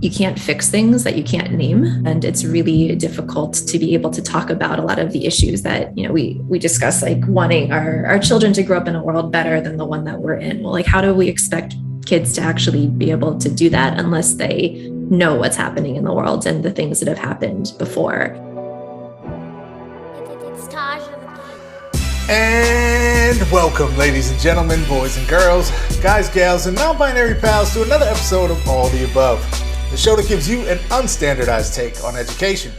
you can't fix things that you can't name. And it's really difficult to be able to talk about a lot of the issues that, we discuss, like wanting our children to grow up in a world better than the one that we're in. Well, like, how do we expect kids to actually be able to do that unless they know what's happening in the world and the things that have happened before? And welcome, ladies and gentlemen, boys and girls, guys, gals, and non-binary pals to another episode of All the Above, the show that gives you an unstandardized take on education.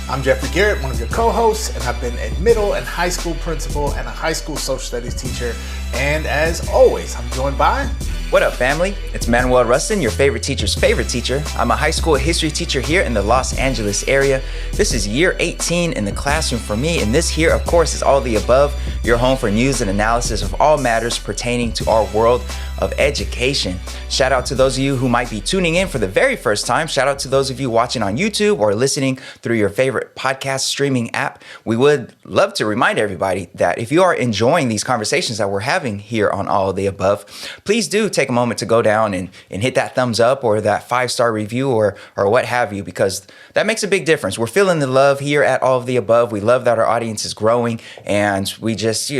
I'm Jeffrey Garrett, one of your co-hosts, and I've been a middle and high school principal and a high school social studies teacher. And as always, I'm joined by... What up, family? It's Manuel, your favorite teacher's favorite teacher. I'm a high school history teacher here in the Los Angeles area. This is year 18 in the classroom for me, and this here, of course, is All the Above, your home for news and analysis of all matters pertaining to our world of education. Shout out to those of you who might be tuning in for the very first time. Shout out to those of you watching on YouTube or listening through your favorite podcast streaming app. We would love to remind everybody that if you are enjoying these conversations that we're having here on All the Above, please do take a moment to go down and hit that thumbs up or that 5-star review or what have you, because that makes a big difference. We're feeling the love here at All of the Above. We love that our audience is growing, and we just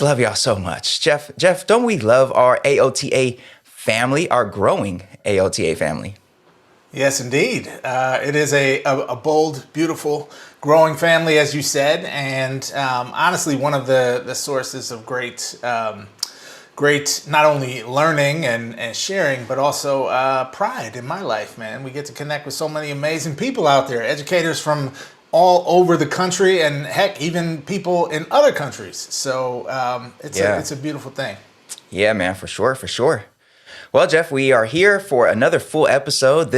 love y'all so much. Jeff, don't we love our AOTA family, our growing AOTA family? Yes, indeed. It is a bold, beautiful, growing family, as you said, and honestly, one of the sources of great not only learning and sharing, but also pride in my life, man. We get to connect with so many amazing people out there, educators from all over the country, and heck, even people in other countries. So it's a beautiful thing. Yeah, man, for sure. Well, Jeff, we are here for another full episode.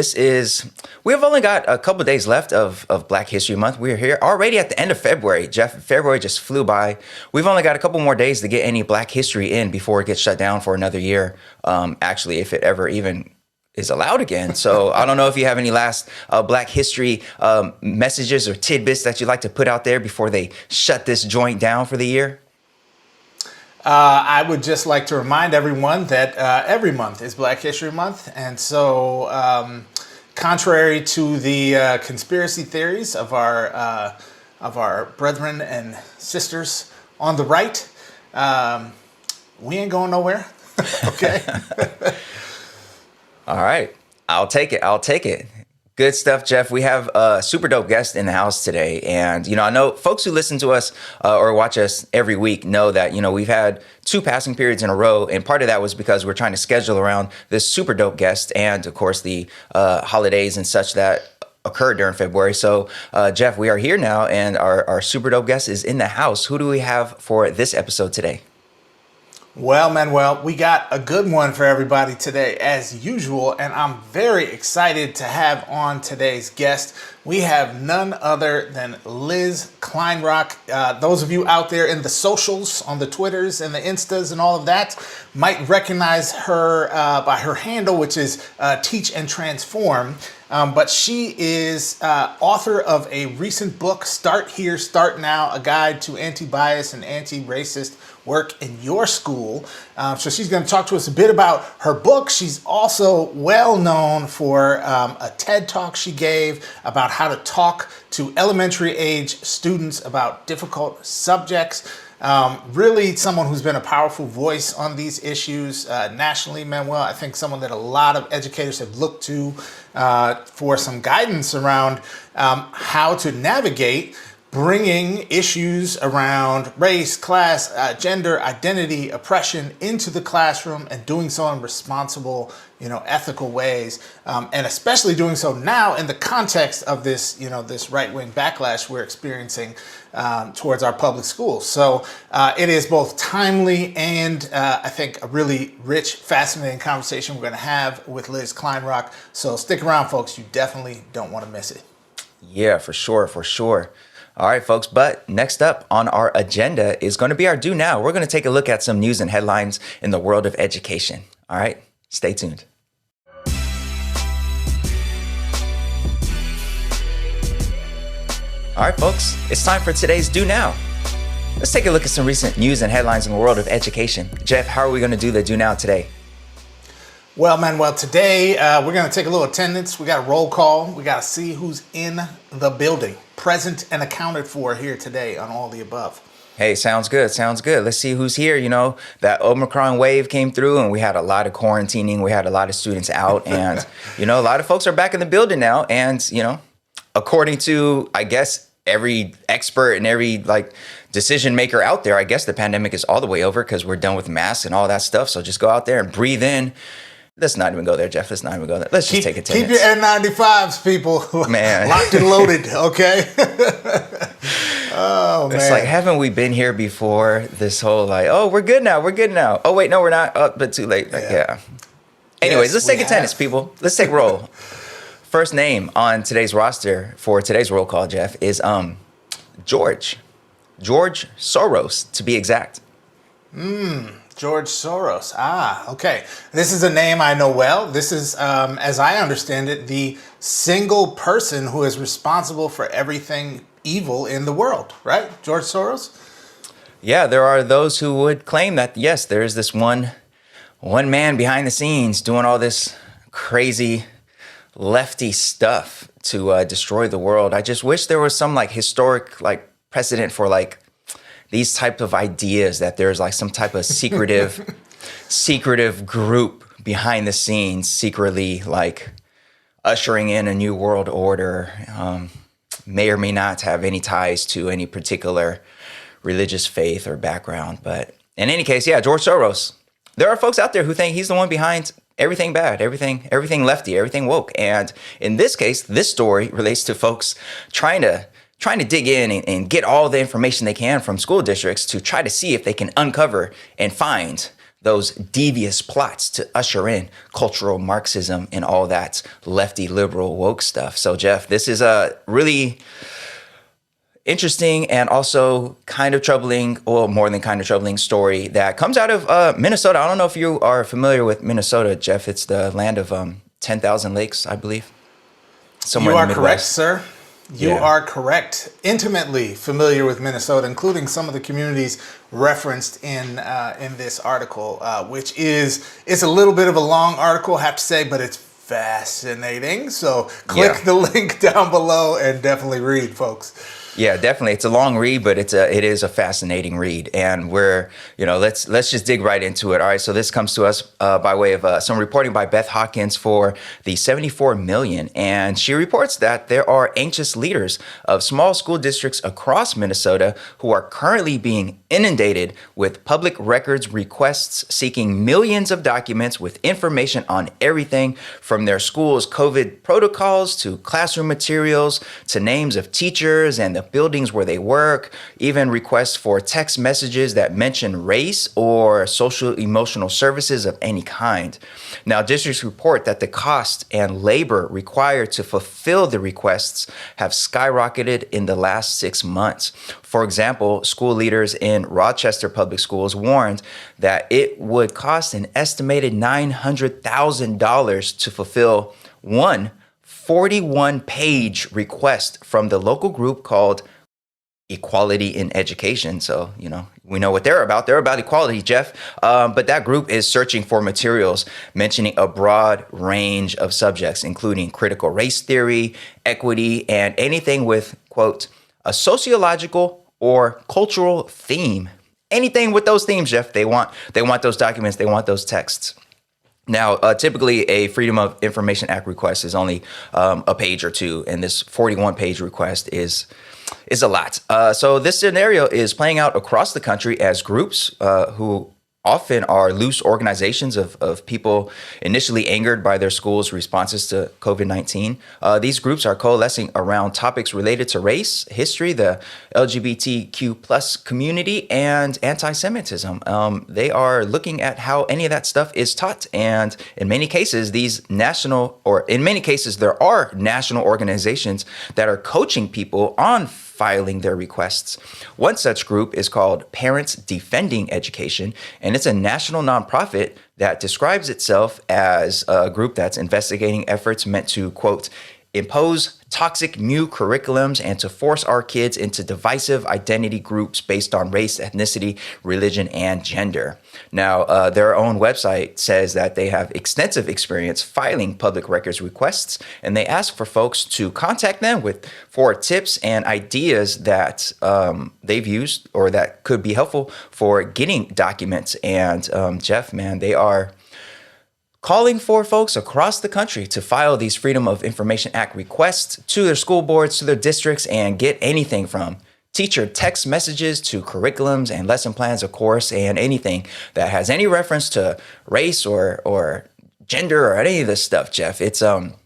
We have only got a couple of days left of Black History Month. We're here already at the end of February. Jeff, February just flew by. We've only got a couple more days to get any Black history in before it gets shut down for another year. Actually, if it ever even is allowed again. So I don't know if you have any last Black history messages or tidbits that you'd like to put out there before they shut this joint down for the year. I would just like to remind everyone that every month is Black History Month. And so contrary to the conspiracy theories of our brethren and sisters on the right, we ain't going nowhere. Okay. All right. I'll take it. Good stuff, Jeff. We have a super dope guest in the house today. And, I know folks who listen to us or watch us every week know that, we've had 2 passing periods in a row. And part of that was because we're trying to schedule around this super dope guest and, of course, the holidays and such that occurred during February. So, Jeff, we are here now, and our super dope guest is in the house. Who do we have for this episode today? Well, Manuel, we got a good one for everybody today, as usual, and I'm very excited to have on today's guest. We have none other than Liz Kleinrock. Those of you out there in the socials, on the Twitters and the Instas and all of that, might recognize her by her handle, which is Teach and Transform. But she is author of a recent book, Start Here, Start Now, A Guide to Antibias and Antiracist Work in Your School. So she's going to talk to us a bit about her book. She's also well known for a TED Talk she gave about how to talk to elementary age students about difficult subjects. Really someone who's been a powerful voice on these issues nationally, Manuel. I think someone that a lot of educators have looked to for some guidance around how to navigate bringing issues around race, class, gender, identity, oppression into the classroom, and doing so in responsible, ethical ways, and especially doing so now in the context of this, this right-wing backlash we're experiencing towards our public schools. So it is both timely and I think a really rich, fascinating conversation we're going to have with Liz Kleinrock. So stick around, folks. You definitely don't want to miss it. Yeah, for sure. All right, folks, but next up on our agenda is going to be our Do Now. We're going to take a look at some news and headlines in the world of education. All right, stay tuned. All right, folks, it's time for today's Do Now. Let's take a look at some recent news and headlines in the world of education. Jeff, how are we going to do the Do Now today? Well, Manuel, today we're going to take a little attendance. We got a roll call. We got to see who's in the building, present and accounted for here today on All the Above. Hey, sounds good. Sounds good. Let's see who's here. You know, that Omicron wave came through and we had a lot of quarantining. We had a lot of students out and, you know, a lot of folks are back in the building now. And, you know, according to, I guess, every expert and every decision maker out there, I guess the pandemic is all the way over because we're done with masks and all that stuff. So just go out there and breathe in. Let's not even go there, Jeff. Let's not even go there. Let's just take attendance. Keep your N95s, people. Man. Locked and loaded, okay? Oh, man. It's like, haven't we been here before? This whole oh, we're good now. Oh, wait, no, we're not. Oh, but too late. Yeah. Anyways, let's take attendance, people. Let's take roll. First name on today's roster for today's roll call, Jeff, is George Soros, to be exact. George Soros. Okay. This is a name I know well. This is, as I understand it, the single person who is responsible for everything evil in the world, right? George Soros? Yeah, there are those who would claim that, yes, there is this one man behind the scenes doing all this crazy lefty stuff to destroy the world. I just wish there was some historic precedent for these type of ideas, that there's some type of secretive group behind the scenes secretly ushering in a new world order, may or may not have any ties to any particular religious faith or background. But in any case, yeah, George Soros. There are folks out there who think he's the one behind everything bad, everything lefty, everything woke. And in this case, this story relates to folks trying to dig in and get all the information they can from school districts to try to see if they can uncover and find those devious plots to usher in cultural Marxism and all that lefty, liberal, woke stuff. So, Jeff, this is a really interesting and also kind of troubling, or more than kind of troubling, story that comes out of Minnesota. I don't know if you are familiar with Minnesota, Jeff. It's the land of 10,000 lakes, I believe. Somewhere you in the are correct, sir. You Yeah. are correct. Intimately familiar with Minnesota, including some of the communities referenced in this article, which it's a little bit of a long article, I have to say, but it's fascinating. So click the link down below and definitely read, folks. Yeah, definitely. It's a long read, but it is a fascinating read. And let's just dig right into it. All right. So this comes to us by way of some reporting by Beth Hawkins for the 74 Million. And she reports that there are anxious leaders of small school districts across Minnesota who are currently being inundated with public records requests seeking millions of documents with information on everything from their school's COVID protocols to classroom materials to names of teachers and the buildings where they work, even requests for text messages that mention race or social emotional services of any kind. Now, districts report that the cost and labor required to fulfill the requests have skyrocketed in the last 6 months. For example, school leaders in Rochester Public Schools warned that it would cost an estimated $900,000 to fulfill one 41-page request from the local group called Equality in Education. So, we know what they're about. They're about equality, Jeff. But that group is searching for materials mentioning a broad range of subjects, including critical race theory, equity, and anything with, quote, a sociological or cultural theme. Anything with those themes, Jeff. They want those documents. They want those texts. Now, typically a Freedom of Information Act request is only a page or two, and this 41-page request is a lot. So this scenario is playing out across the country as groups who often are loose organizations of people initially angered by their school's responses to COVID-19. These groups are coalescing around topics related to race, history, the LGBTQ plus community, and anti-Semitism. They are looking at how any of that stuff is taught. And in many cases, there are national organizations that are coaching people on filing their requests. One such group is called Parents Defending Education, and it's a national nonprofit that describes itself as a group that's investigating efforts meant to, quote, impose toxic new curriculums and to force our kids into divisive identity groups based on race, ethnicity, religion, and gender. Now, their own website says that they have extensive experience filing public records requests, and they ask for folks to contact them for tips and ideas that they've used or that could be helpful for getting documents. And Jeff, man, they are calling for folks across the country to file these Freedom of Information Act requests to their school boards, to their districts, and get anything from teacher text messages to curriculums and lesson plans, of course, and anything that has any reference to race or gender or any of this stuff, Jeff. It's are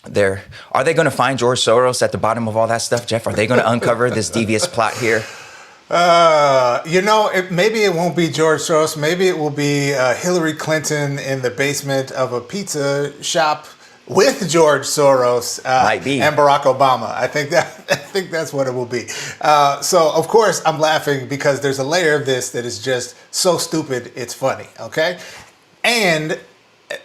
they going to find George Soros at the bottom of all that stuff, Jeff? Are they going to uncover this devious plot here? Maybe it won't be George Soros. Maybe it will be Hillary Clinton in the basement of a pizza shop with George Soros Might be. and Barack Obama. I think that's what it will be. So of course I'm laughing because there's a layer of this that is just so stupid it's funny. Okay, and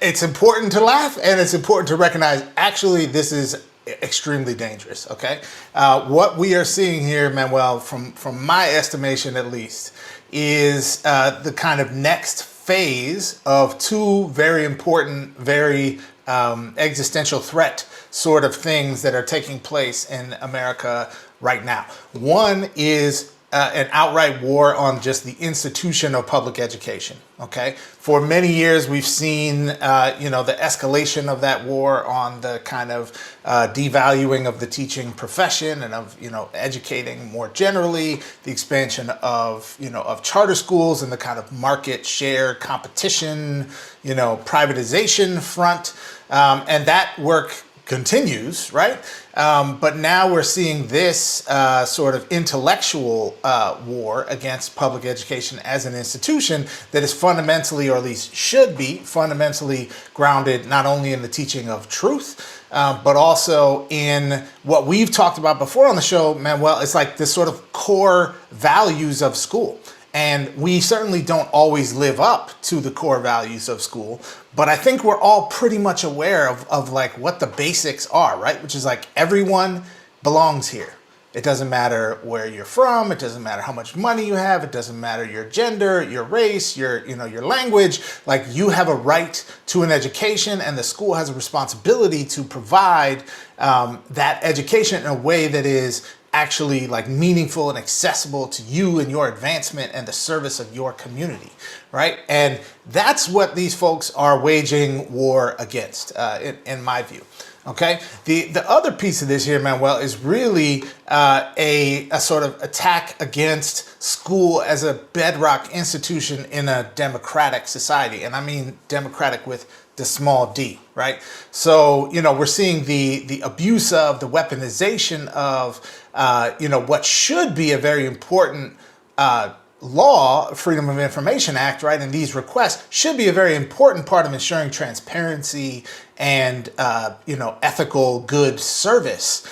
it's important to laugh and it's important to recognize actually this is extremely dangerous. Okay, what we are seeing here, Manuel, from my estimation at least, is the kind of next phase of two very important, very existential threat sort of things that are taking place in America right now. One is an outright war on just the institution of public education. Okay, for many years we've seen the escalation of that war on the kind of devaluing of the teaching profession and of educating more generally, the expansion of charter schools and the kind of market share competition, privatization front, and that work continues, right? But now we're seeing this sort of intellectual war against public education as an institution that is fundamentally, or at least should be fundamentally, grounded not only in the teaching of truth, but also in what we've talked about before on the show, Manuel. It's like this sort of core values of school. And we certainly don't always live up to the core values of school, but I think we're all pretty much aware of like what the basics are, right? Which is like everyone belongs here. It doesn't matter where you're from. It doesn't matter how much money you have. It doesn't matter your gender, your race, your language. Like you have a right to an education, and the school has a responsibility to provide that education in a way that is actually like meaningful and accessible to you and your advancement and the service of your community, right? And that's what these folks are waging war against, in my view. Okay, the other piece of this here, Manuel, is really a sort of attack against school as a bedrock institution in a democratic society, and I mean democratic with the small d, right? So we're seeing the abuse of, the weaponization of what should be a very important law, Freedom of Information Act, right? And these requests should be a very important part of ensuring transparency and ethical, good service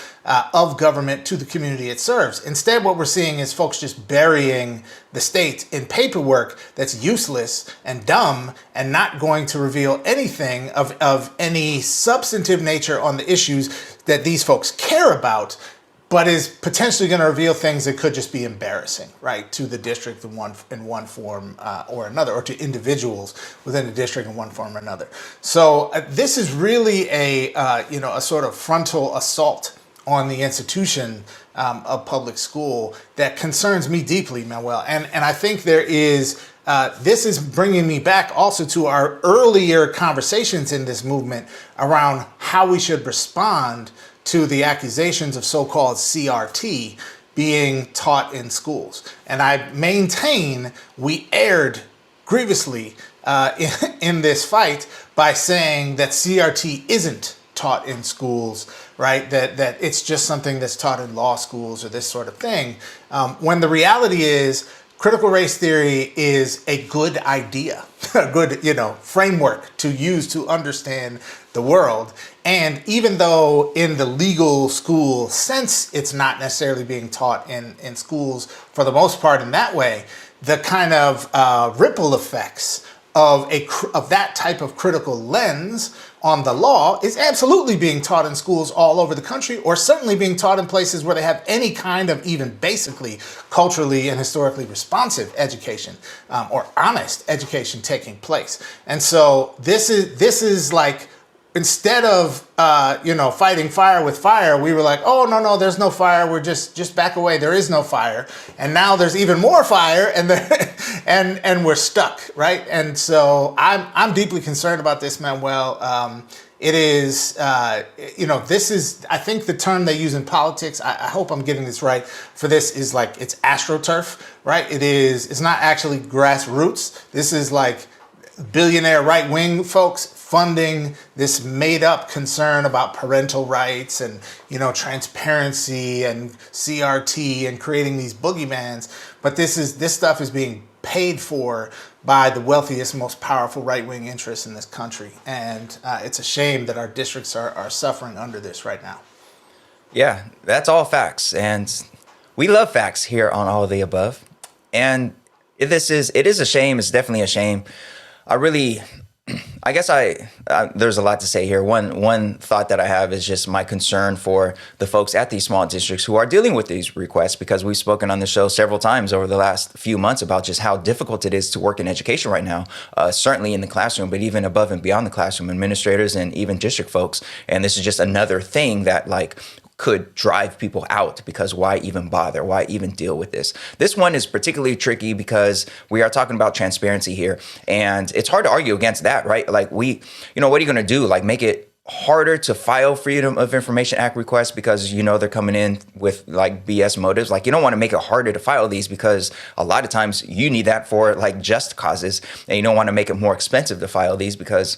of government to the community it serves. Instead, what we're seeing is folks just burying the state in paperwork that's useless and dumb and not going to reveal anything of any substantive nature on the issues that these folks care about, but is potentially going to reveal things that could just be embarrassing, right, to the district in one form or another, or to individuals within the district in one form or another. So this is really a sort of frontal assault on the institution of public school that concerns me deeply, Manuel. And I think there is, this is bringing me back also to our earlier conversations in this movement around how we should respond to the accusations of so-called CRT being taught in schools. And I maintain we erred grievously in this fight by saying that CRT isn't taught in schools, right? That it's just something that's taught in law schools or this sort of thing. When the reality is critical race theory is a good idea, a good, framework to use to understand the world. And even though in the legal school sense, it's not necessarily being taught in schools for the most part in that way, the kind of ripple effects of that type of critical lens on the law is absolutely being taught in schools all over the country, or certainly being taught in places where they have any kind of even basically culturally and historically responsive education, or honest education taking place. And so this is like, instead of fighting fire with fire, we were like, oh no, there's no fire. We're just back away. There is no fire. And now there's even more fire, and and we're stuck, right? And so I'm deeply concerned about this, Manuel. It is, this is, I think the term they use in politics, I hope I'm getting this right, for this is like, it's astroturf, right? It's not actually grassroots. This is like billionaire right-wing folks funding this made-up concern about parental rights and, transparency and CRT and creating these boogeymans. But this stuff is being paid for by the wealthiest, most powerful right-wing interests in this country. And it's a shame that our districts are suffering under this right now. Yeah, that's all facts. And we love facts here on All of the Above. And it is a shame. It's definitely a shame. I guess there's a lot to say here. One thought that I have is just my concern for the folks at these small districts who are dealing with these requests, because we've spoken on the show several times over the last few months about just how difficult it is to work in education right now, certainly in the classroom, but even above and beyond the classroom, administrators and even district folks. And this is just another thing that could drive people out, because why even bother? Why even deal with this? This one is particularly tricky because we are talking about transparency here, and it's hard to argue against that, right? What are you going to do? Make it harder to file Freedom of Information Act requests because they're coming in with BS motives. You don't want to make it harder to file these because a lot of times you need that for just causes, and you don't want to make it more expensive to file these because,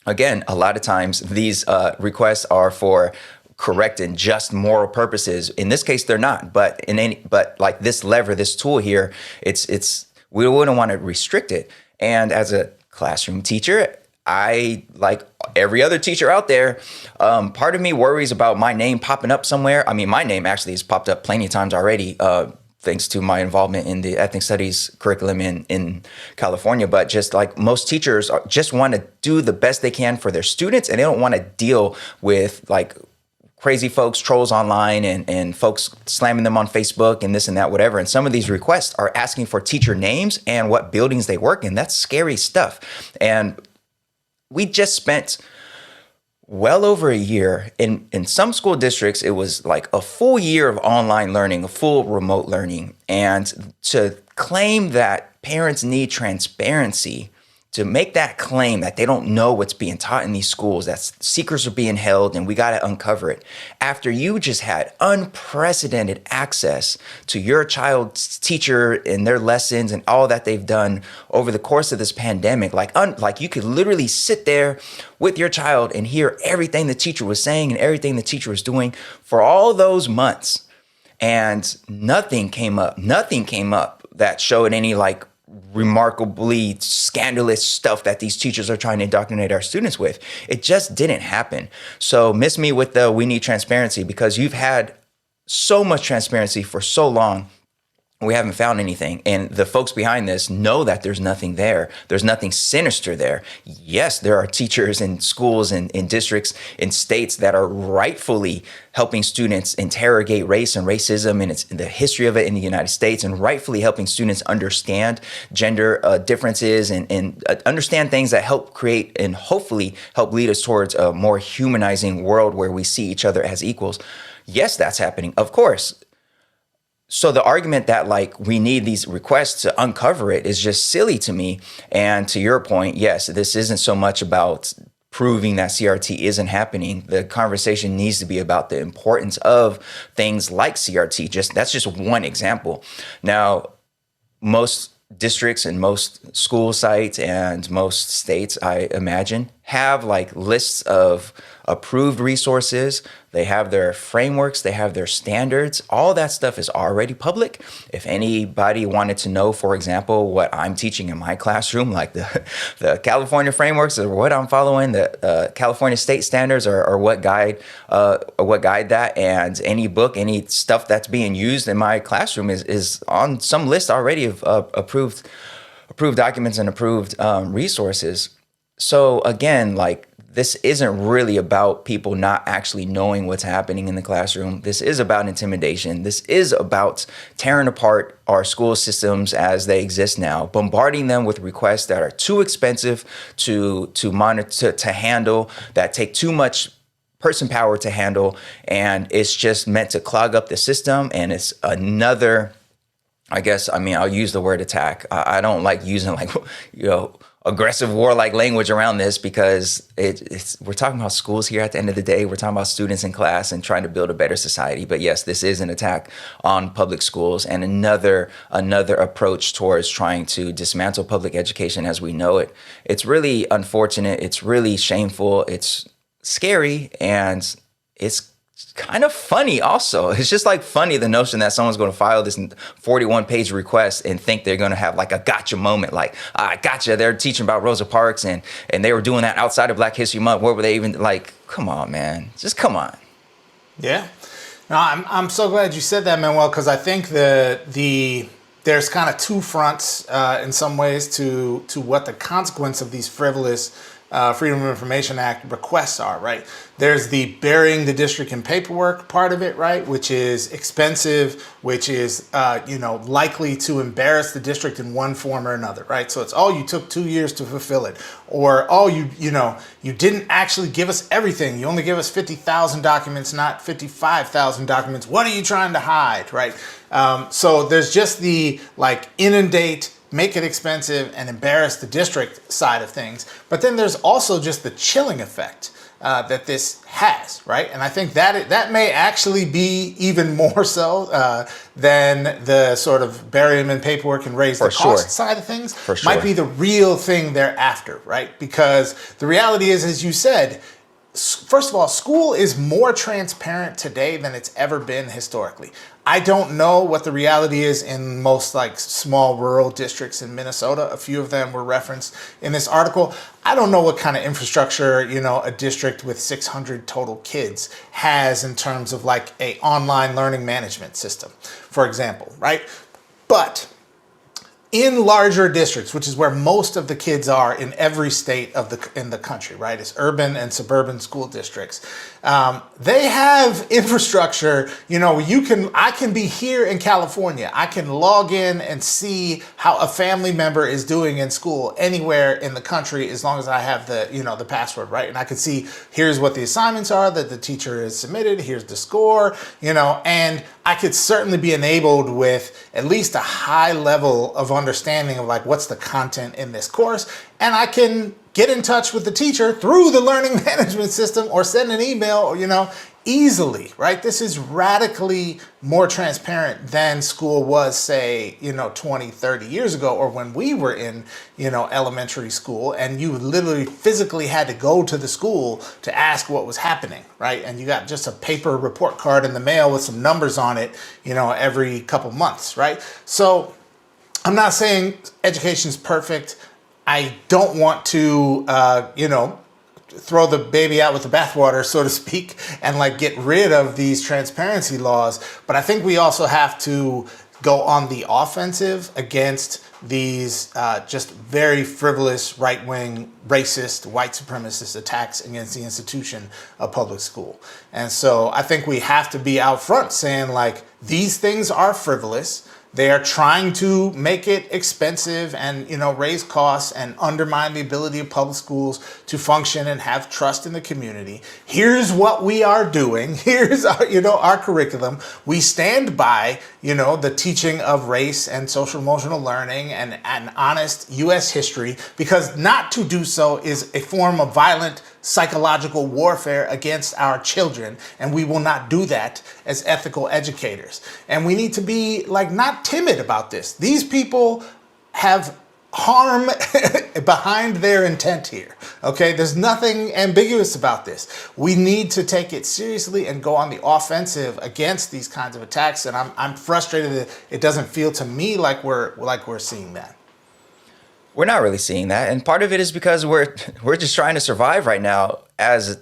again, a lot of times these requests are for correct and just moral purposes. In this case, they're not. But this lever, this tool here, we wouldn't want to restrict it. And as a classroom teacher, I, like every other teacher out there, part of me worries about my name popping up somewhere. I mean, my name actually has popped up plenty of times already, thanks to my involvement in the ethnic studies curriculum in California. But just most teachers just want to do the best they can for their students, and they don't want to deal with crazy folks, trolls online, and folks slamming them on Facebook and this and that, whatever. And some of these requests are asking for teacher names and what buildings they work in. That's scary stuff. And we just spent well over a year in some school districts. It was a full year of online learning, a full remote learning. And to claim that parents need transparency, to make that claim that they don't know what's being taught in these schools, that secrets are being held and we got to uncover it, after you just had unprecedented access to your child's teacher and their lessons and all that they've done over the course of this pandemic, you could literally sit there with your child and hear everything the teacher was saying and everything the teacher was doing for all those months. And nothing came up that showed any remarkably scandalous stuff that these teachers are trying to indoctrinate our students with. It just didn't happen. So miss me with the we need transparency, because you've had so much transparency for so long. We haven't found anything. And the folks behind this know that there's nothing there. There's nothing sinister there. Yes, there are teachers in schools and in districts in states that are rightfully helping students interrogate race and racism and the history of it in the United States, and rightfully helping students understand gender differences and understand things that help create and hopefully help lead us towards a more humanizing world where we see each other as equals. Yes, that's happening, of course. So the argument that we need these requests to uncover it is just silly to me. And to your point, yes, this isn't so much about proving that CRT isn't happening. The conversation needs to be about the importance of things like CRT. That's just one example. Now, most districts and most school sites and most states, I imagine, have lists of approved resources. They have their frameworks, they have their standards. All that stuff is already public. If anybody wanted to know, for example, what I'm teaching in my classroom, the California frameworks or what I'm following, the California state standards or what guide that, and any book, any stuff that's being used in my classroom is on some list already of approved documents and approved resources. So again, this isn't really about people not actually knowing what's happening in the classroom. This is about intimidation. This is about tearing apart our school systems as they exist now, bombarding them with requests that are too expensive to monitor, to handle, that take too much person power to handle, and it's just meant to clog up the system. And it's another, I'll use the word attack. I don't like using aggressive warlike language around this, because we're talking about schools here at the end of the day. We're talking about students in class and trying to build a better society. But yes, this is an attack on public schools, and another approach towards trying to dismantle public education as we know it. It's really unfortunate. It's really shameful. It's scary, and it's kind of funny also. It's just like funny, the notion that someone's going to file this 41-page request and think they're going to have like a gotcha moment, like, I gotcha, they're teaching about Rosa Parks and they were doing that outside of Black History Month. What were they even like? Come on, man. Just come on. Yeah. No, I'm so glad you said that, Manuel, because I think there's kind of two fronts in some ways to what the consequence of these frivolous Freedom of Information Act requests are, right? There's the burying the district in paperwork part of it, right? Which is expensive, which is, likely to embarrass the district in one form or another, right? So it's, you took 2 years to fulfill it. Or, you didn't actually give us everything. You only give us 50,000 documents, not 55,000 documents. What are you trying to hide, right? So there's just the inundate, make it expensive, and embarrass the district side of things. But then there's also just the chilling effect that this has, right? And I think that may actually be even more so than the sort of bury them in paperwork and raise the cost side of things. For sure. Might be the real thing they're after, right? Because the reality is, as you said, first of all, school is more transparent today than it's ever been historically. I don't know what the reality is in most small rural districts in Minnesota. A few of them were referenced in this article. I don't know what kind of infrastructure, a district with 600 total kids has in terms of a online learning management system, for example, right? But in larger districts, which is where most of the kids are in every state in the country, right? It's urban and suburban school districts. They have infrastructure. I can be here in California. I can log in and see how a family member is doing in school anywhere in the country, as long as I have the password, right? And I can see, here's what the assignments are that the teacher has submitted. Here's the score, and I could certainly be enabled with at least a high level of understanding of what's the content in this course. And I can get in touch with the teacher through the learning management system or send an email, easily, right? This is radically more transparent than school was, say, 20, 30 years ago, or when we were in, elementary school, and you literally physically had to go to the school to ask what was happening, right? And you got just a paper report card in the mail with some numbers on it, every couple months, right? So I'm not saying education's perfect. I don't want to, throw the baby out with the bathwater, so to speak, and get rid of these transparency laws. But I think we also have to go on the offensive against these just very frivolous, right-wing, racist, white supremacist attacks against the institution of public school. And so I think we have to be out front saying these things are frivolous. They are trying to make it expensive and, raise costs and undermine the ability of public schools to function and have trust in the community. Here's what we are doing. Here's our curriculum. We stand by, the teaching of race and social emotional learning and honest U.S. history, because not to do so is a form of violent psychological warfare against our children, and we will not do that as ethical educators. And we need to be not timid about this. These people have harm behind their intent here. Okay, there's nothing ambiguous about this. We need to take it seriously and go on the offensive against these kinds of attacks. And I'm frustrated that it doesn't feel to me like we're seeing that. We're not really seeing that, and part of it is because we're just trying to survive right now as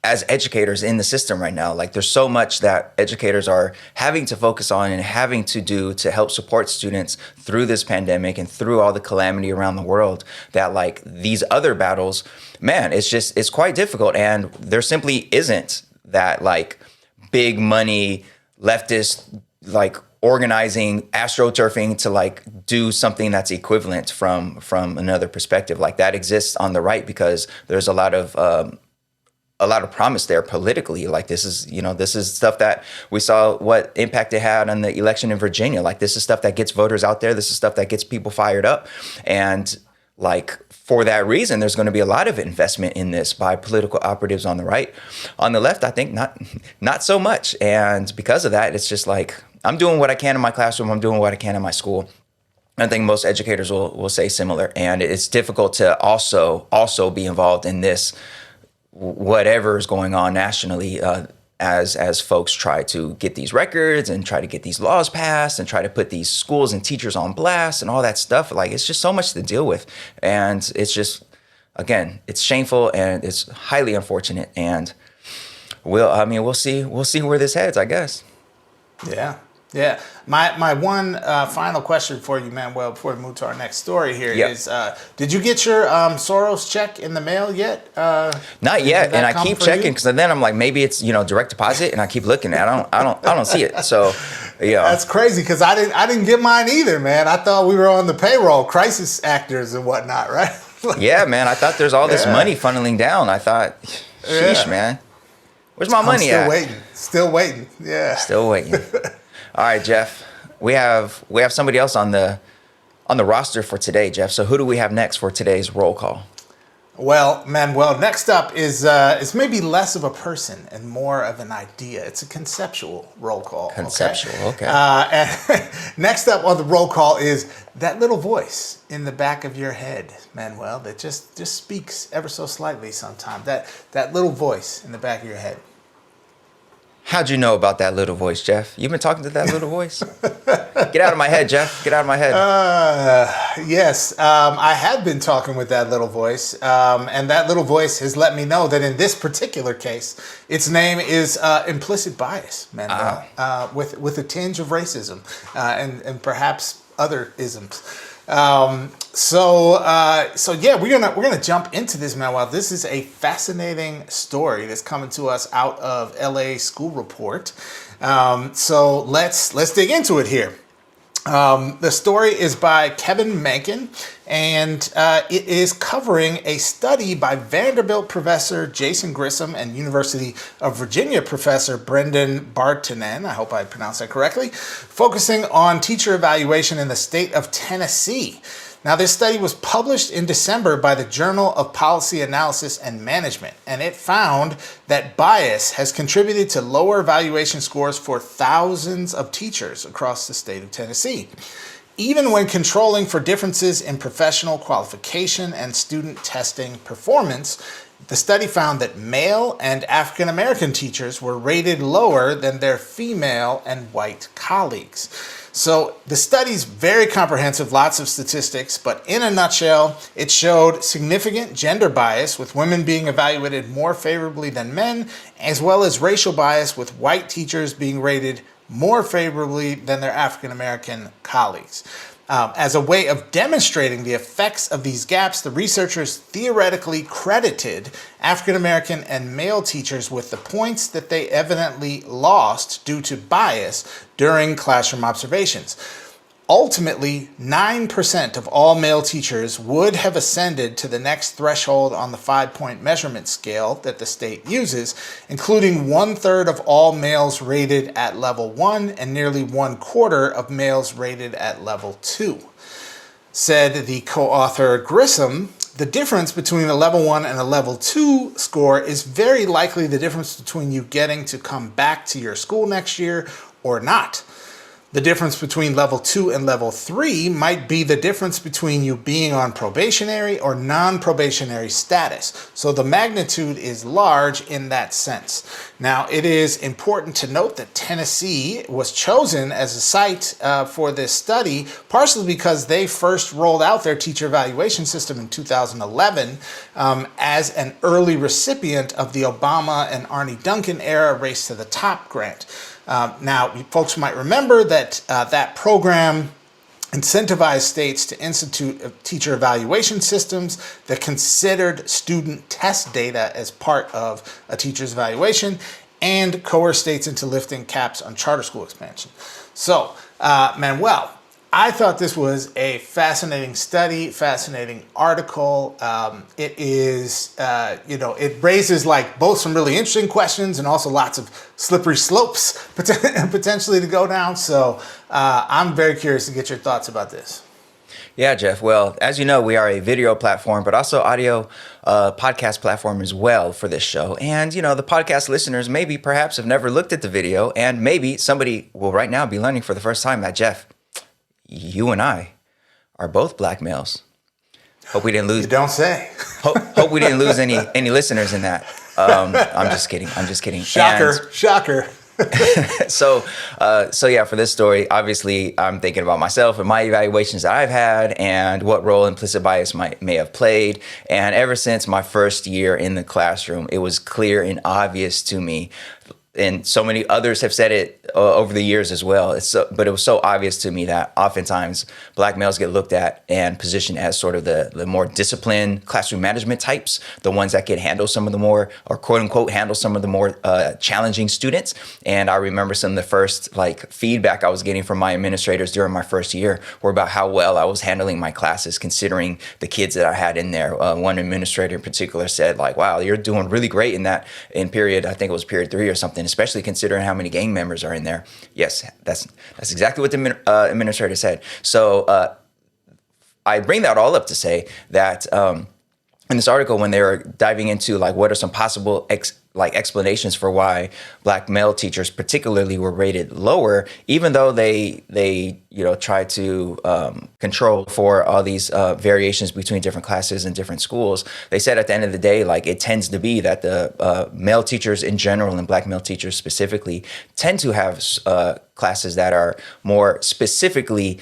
as educators in the system right now. Like there's so much that educators are having to focus on and having to do to help support students through this pandemic and through all the calamity around the world, that like these other battles, man, it's quite difficult. And there simply isn't that like big money leftist like organizing, astroturfing to like do something that's equivalent from another perspective. Like that exists on the right because there's a lot of promise there politically. Like this is stuff that we saw what impact it had on the election in Virginia. Like this is stuff that gets voters out there. This is stuff that gets people fired up. And like for that reason, there's going to be a lot of investment in this by political operatives on the right. On the left, I think not so much. And because of that, it's just like, I'm doing what I can in my classroom. I'm doing what I can in my school. I think most educators will say similar. And it's difficult to also be involved in this, whatever is going on nationally, as folks try to get these records and try to get these laws passed and try to put these schools and teachers on blast and all that stuff. Like it's just so much to deal with. And it's just, again, it's shameful and it's highly unfortunate. And we'll see where this heads, I guess. Yeah. My one final question for you, Manuel, before we move to our next story here is, did you get your Soros check in the mail yet? Not yet, and I keep checking because then I'm like, maybe it's direct deposit, and I keep looking. I don't see it. So, yeah, that's crazy because I didn't get mine either, man. I thought we were on the payroll, crisis actors and whatnot, right? Yeah, man. I thought there's all this money funneling down. I thought, sheesh, man, where's my money at? Still waiting. Yeah, still waiting. All right, Jeff, we have somebody else on the roster for today, Jeff. So who do we have next for today's roll call? Well, Manuel, next up is maybe less of a person and more of an idea. It's a conceptual roll call. Conceptual, okay. And next up on the roll call is that little voice in the back of your head, Manuel, that just speaks ever so slightly sometimes. That little voice in the back of your head. How'd you know about that little voice, Jeff? You've been talking to that little voice? Get out of my head, Jeff. Get out of my head. Yes, I have been talking with that little voice, and that little voice has let me know that in this particular case, its name is implicit bias, Manuel, with a tinge of racism and perhaps other isms. So yeah, we're gonna jump into this, Manuel. This is a fascinating story that's coming to us out of LA School Report. So let's dig into it here. The story is by Kevin Mencken, and it is covering a study by Vanderbilt professor Jason Grissom and University of Virginia professor Brendan Bartonen, I hope I pronounced that correctly, focusing on teacher evaluation in the state of Tennessee. Now, this study was published in December by the Journal of Policy Analysis and Management, and it found that bias has contributed to lower evaluation scores for thousands of teachers across the state of Tennessee. Even when controlling for differences in professional qualification and student testing performance, the study found that male and African American teachers were rated lower than their female and white colleagues. So the study's very comprehensive, lots of statistics, but in a nutshell, it showed significant gender bias with women being evaluated more favorably than men, as well as racial bias with white teachers being rated more favorably than their African American colleagues. As a way of demonstrating the effects of these gaps, the researchers theoretically credited African American and male teachers with the points that they evidently lost due to bias during classroom observations. Ultimately, 9% of all male teachers would have ascended to the next threshold on the 5-point measurement scale that the state uses, including 1/3 of all males rated at level 1 and nearly 1/4 of males rated at level 2. Said the co-author Grissom, the difference between a level 1 and a level 2 score is very likely the difference between you getting to come back to your school next year or not. The difference between level 2 and level 3 might be the difference between you being on probationary or non-probationary status. So the magnitude is large in that sense. Now, it is important to note that Tennessee was chosen as a site for this study, partially because they first rolled out their teacher evaluation system in 2011 as an early recipient of the Obama and Arne Duncan era Race to the Top grant. Now, folks might remember that that program incentivized states to institute teacher evaluation systems that considered student test data as part of a teacher's evaluation and coerced states into lifting caps on charter school expansion. So, Manuel, I thought this was a fascinating study, fascinating article. It is, it raises like both some really interesting questions and also lots of slippery slopes potentially to go down. So I'm very curious to get your thoughts about this. Yeah, Jeff. Well, as you know, we are a video platform, but also audio podcast platform as well for this show. And, the podcast listeners maybe perhaps have never looked at the video, and maybe somebody will right now be learning for the first time that, Jeff, you and I are both black males. Hope we didn't lose. You don't say. hope we didn't lose any listeners in that. I'm just kidding. Shocker. So yeah, for this story, obviously, I'm thinking about myself and my evaluations that I've had and what role implicit bias may have played. And ever since my first year in the classroom, it was clear and obvious to me. And so many others have said it over the years as well. But it was so obvious to me that oftentimes black males get looked at and positioned as sort of the more disciplined classroom management types, the ones that can handle some of the more, or quote unquote, handle some of the more challenging students. And I remember some of the first feedback I was getting from my administrators during my first year were about how well I was handling my classes, considering the kids that I had in there. One administrator in particular said, wow, you're doing really great in period, I think it was period 3 or something, especially considering how many gang members are in there. Yes, that's exactly what the administrator said. So I bring that all up to say that in this article, when they were diving into what are some possible explanations for why black male teachers particularly were rated lower, even though they try to control for all these variations between different classes and different schools, they said at the end of the day, it tends to be that the male teachers in general and black male teachers specifically tend to have classes that are more specifically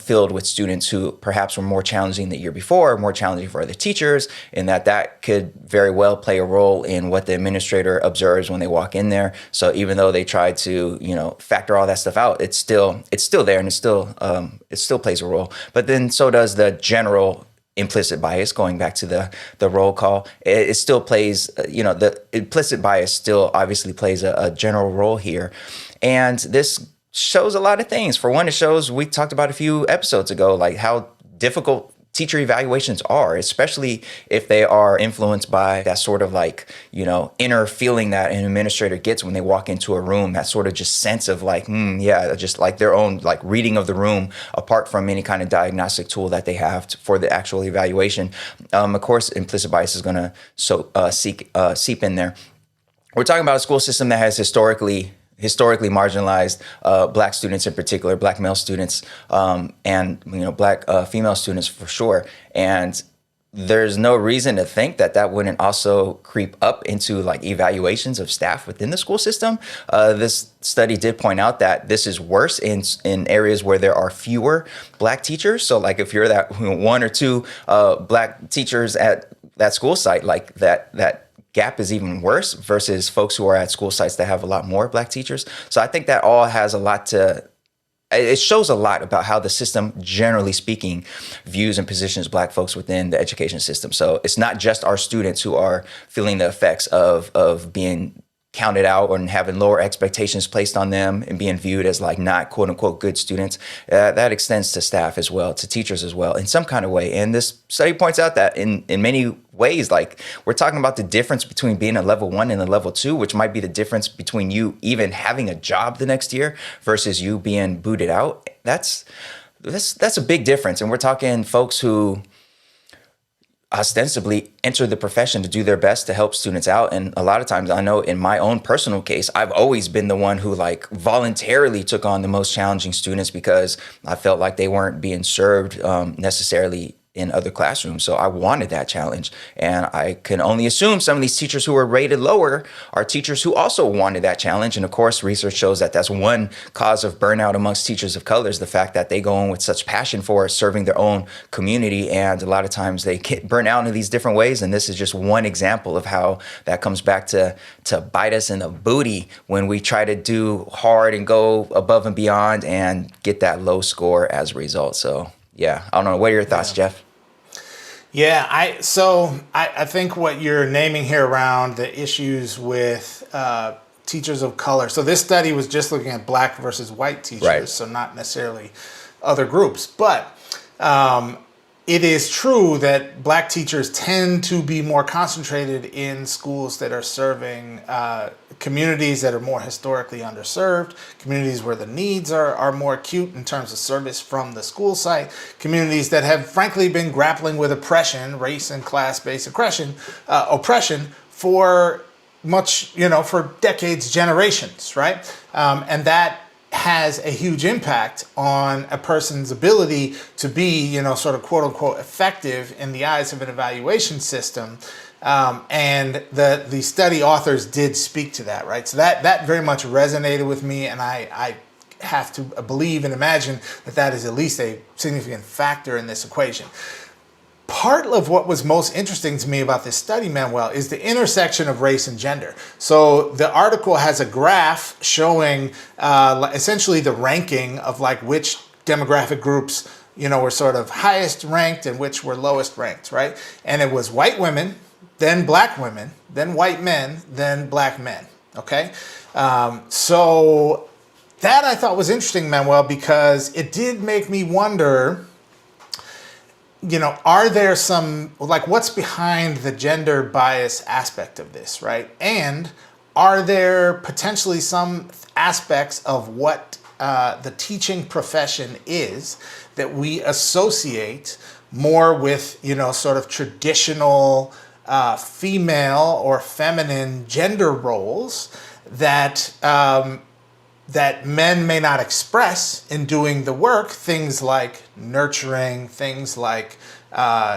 filled with students who perhaps were more challenging the year before, more challenging for other teachers, and that could very well play a role in what the administrator observes when they walk in there. So even though they try to, factor all that stuff out, it's still there, and it still plays a role. But then so does the general implicit bias, going back to the roll call. It still plays, the implicit bias still obviously plays a general role here. And this shows a lot of things. For one, it shows, we talked about a few episodes ago, how difficult teacher evaluations are, especially if they are influenced by that sort of inner feeling that an administrator gets when they walk into a room, that sort of just sense of just their own reading of the room apart from any kind of diagnostic tool that they have for the actual evaluation. Of course, implicit bias is going to seep in there. We're talking about a school system that has historically marginalized black students in particular, black male students, and black female students for sure. And there's no reason to think that wouldn't also creep up into evaluations of staff within the school system. This study did point out that this is worse in areas where there are fewer black teachers. So if you're that one or two black teachers at that school site, that gap is even worse versus folks who are at school sites that have a lot more black teachers. So I think that all has it shows a lot about how the system, generally speaking, views and positions black folks within the education system. So it's not just our students who are feeling the effects of being counted out or having lower expectations placed on them and being viewed as not quote unquote good students. That extends to staff as well, to teachers as well, in some kind of way. And this study points out that in many ways, we're talking about the difference between being a level 1 and a level 2, which might be the difference between you even having a job the next year versus you being booted out. That's a big difference. And we're talking folks who ostensibly enter the profession to do their best to help students out. And a lot of times, I know in my own personal case, I've always been the one who like voluntarily took on the most challenging students because I felt like they weren't being served necessarily in other classrooms. So I wanted that challenge. And I can only assume some of these teachers who are rated lower are teachers who also wanted that challenge. And of course, research shows that that's one cause of burnout amongst teachers of color, is the fact that they go in with such passion for serving their own community. And a lot of times they get burnt out in these different ways. And this is just one example of how that comes back to bite us in the booty when we try to do hard and go above and beyond and get that low score as a result. So yeah, I don't know. What are your thoughts, Jeff? Yeah, I think what you're naming here around the issues with teachers of color. So this study was just looking at black versus white teachers, right. So not necessarily other groups. But it is true that black teachers tend to be more concentrated in schools that are serving communities that are more historically underserved, communities where the needs are more acute in terms of service from the school site, communities that have frankly been grappling with oppression, race and class-based oppression for for decades, generations, right? And that has a huge impact on a person's ability to be, sort of quote unquote effective in the eyes of an evaluation system. And the study authors did speak to that, right? So that very much resonated with me, and I have to believe and imagine that is at least a significant factor in this equation. Part of what was most interesting to me about this study, Manuel, is the intersection of race and gender. So the article has a graph showing essentially the ranking of like which demographic groups, were sort of highest ranked and which were lowest ranked, right? And it was white women, then black women, then white men, then black men, okay? So that I thought was interesting, Manuel, because it did make me wonder, are there some, like, what's behind the gender bias aspect of this, right? And are there potentially some aspects of what the teaching profession is that we associate more with, sort of traditional female or feminine gender roles that that men may not express in doing the work, things like nurturing, things like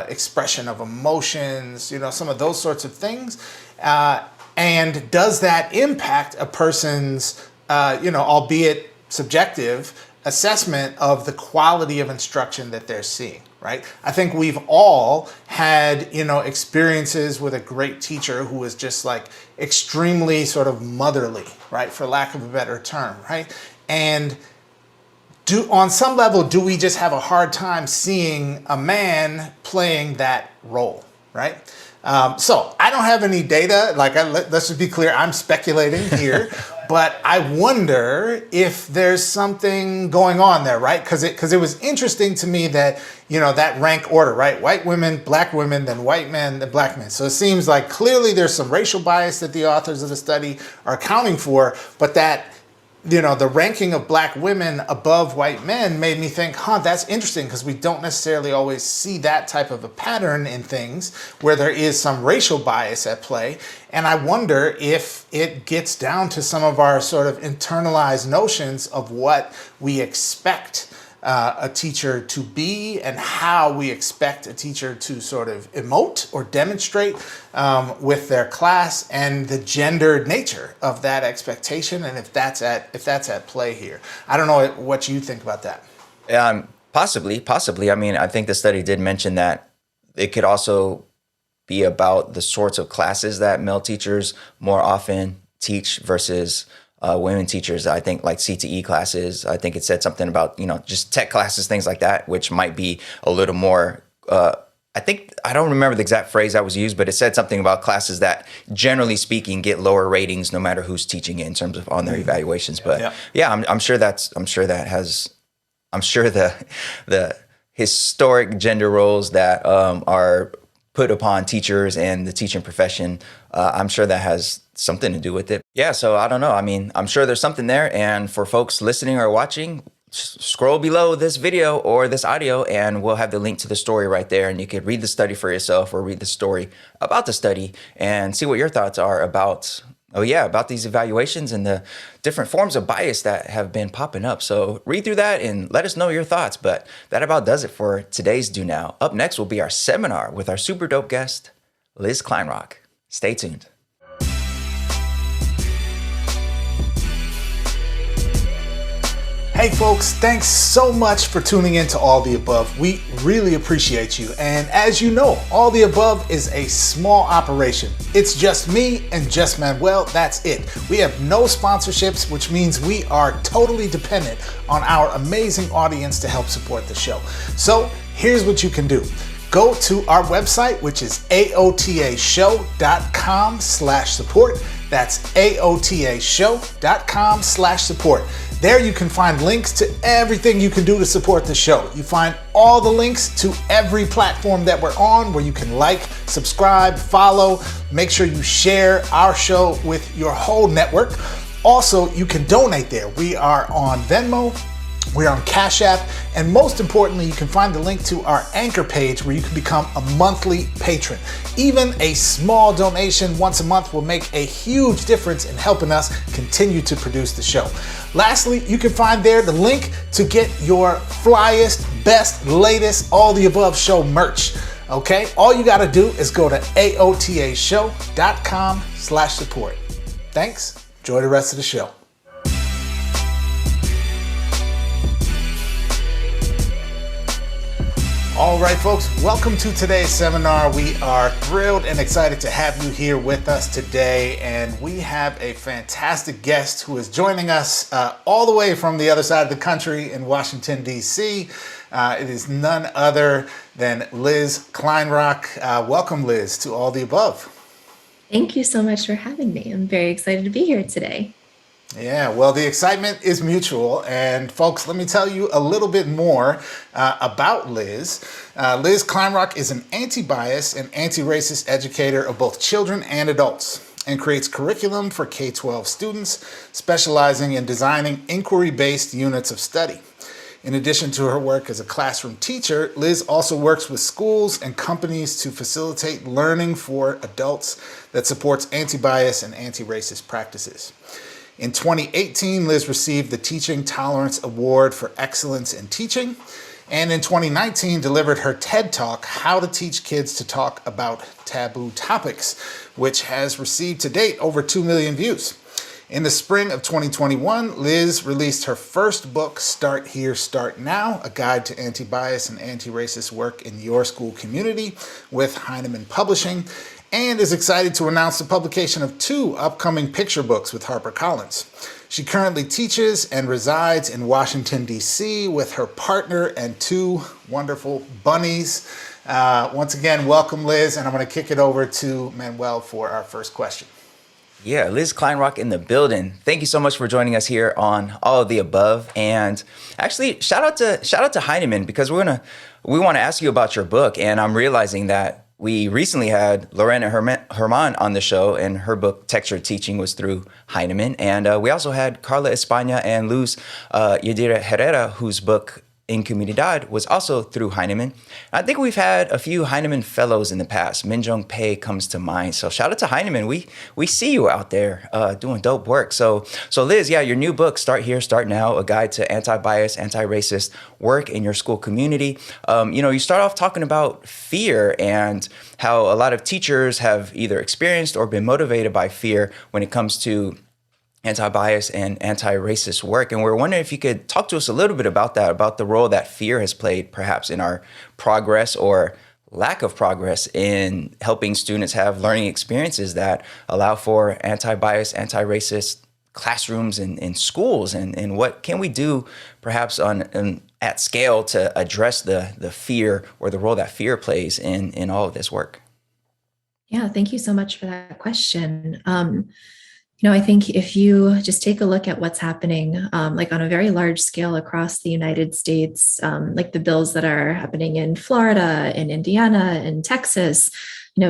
expression of emotions, some of those sorts of things. And does that impact a person's, albeit subjective, assessment of the quality of instruction that they're seeing, right? I think we've all had, experiences with a great teacher who was just like extremely sort of motherly, right? For lack of a better term, right? And on some level, do we just have a hard time seeing a man playing that role, right? So I don't have any data, let's just be clear, I'm speculating here, but I wonder if there's something going on there, right? Because it was interesting to me that, that rank order, right? White women, then white men, then black men. So it seems like clearly there's some racial bias that the authors of the study are accounting for, but that, the ranking of black women above white men made me think, that's interesting, because we don't necessarily always see that type of a pattern in things where there is some racial bias at play. And I wonder if it gets down to some of our sort of internalized notions of what we expect a teacher to be and how we expect a teacher to sort of emote or demonstrate with their class, and the gendered nature of that expectation, and if that's at play here. I don't know what you think about that. Possibly. I mean, I think the study did mention that it could also be about the sorts of classes that male teachers more often teach versus women teachers. I think like CTE classes, I think it said something about, just tech classes, things like that, which might be a little more, I don't remember the exact phrase that was used, but it said something about classes that generally speaking get lower ratings no matter who's teaching it in terms of on their evaluations. But I'm sure the historic gender roles that are put upon teachers and the teaching profession, I'm sure that has something to do with it. Yeah, so I don't know. I mean, I'm sure there's something there. And for folks listening or watching, scroll below this video or this audio, and we'll have the link to the story right there. And you could read the study for yourself or read the story about the study and see what your thoughts are about these evaluations and the different forms of bias that have been popping up. So read through that and let us know your thoughts. But that about does it for today's Do Now. Up next will be our seminar with our super dope guest, Liz Kleinrock. Stay tuned. Hey folks, thanks so much for tuning in to All the Above. We really appreciate you. And as you know, All the Above is a small operation. It's just me and just Manuel, that's it. We have no sponsorships, which means we are totally dependent on our amazing audience to help support the show. So here's what you can do. Go to our website, which is aotashow.com/support. That's aotashow.com/support. There you can find links to everything you can do to support the show. You find all the links to every platform that we're on where you can like, subscribe, follow. Make sure you share our show with your whole network. Also, you can donate there. We are on Venmo. We're on Cash App, and most importantly, you can find the link to our Anchor page where you can become a monthly patron. Even a small donation once a month will make a huge difference in helping us continue to produce the show. Lastly, you can find there the link to get your flyest, best, latest, all the above show merch. Okay, all you gotta do is go to aotashow.com/support. Thanks, enjoy the rest of the show. All right, folks, welcome to today's seminar. We are thrilled and excited to have you here with us today. And we have a fantastic guest who is joining us all the way from the other side of the country in Washington, D.C. It is none other than Liz Kleinrock. Welcome, Liz, to All the Above. Thank you so much for having me. I'm very excited to be here today. Yeah, well, the excitement is mutual. And folks, let me tell you a little bit more about Liz. Liz Kleinrock is an anti-bias and anti-racist educator of both children and adults, and creates curriculum for K-12 students, specializing in designing inquiry-based units of study. In addition to her work as a classroom teacher, Liz also works with schools and companies to facilitate learning for adults that supports anti-bias and anti-racist practices. In 2018, Liz received the Teaching Tolerance Award for Excellence in Teaching, and in 2019 delivered her TED Talk, How to Teach Kids to Talk About Taboo Topics, which has received to date over 2 million views. In the spring of 2021, Liz released her first book, Start Here, Start Now, a guide to anti-bias and anti-racist work in your school community with Heinemann Publishing, and is excited to announce the publication of 2 upcoming picture books with HarperCollins. She currently teaches and resides in Washington, D.C. with her partner and 2 wonderful bunnies. Once again, welcome, Liz, and I'm going to kick it over to Manuel for our first question. Yeah, Liz Kleinrock in the building. Thank you so much for joining us here on All of the Above. And actually, shout out to Heinemann, because we want to ask you about your book. And I'm realizing that we recently had Lorena Herman on the show, and her book, Textured Teaching, was through Heinemann. And we also had Carla España and Luz Yadira Herrera, whose book, In Comunidad, was also through Heinemann. I think we've had a few Heinemann fellows in the past. Minjung Pei comes to mind. So shout out to Heinemann. We see you out there doing dope work. So Liz, yeah, your new book, Start Here, Start Now, a guide to anti-bias, anti-racist work in your school community. You start off talking about fear and how a lot of teachers have either experienced or been motivated by fear when it comes to anti-bias and anti-racist work. And we're wondering if you could talk to us a little bit about that, about the role that fear has played perhaps in our progress or lack of progress in helping students have learning experiences that allow for anti-bias, anti-racist classrooms and schools, and what can we do perhaps at scale to address the fear or the role that fear plays in all of this work? Yeah, thank you so much for that question. I think if you just take a look at what's happening, like on a very large scale across the United States, like the bills that are happening in Florida, in Indiana, in Texas,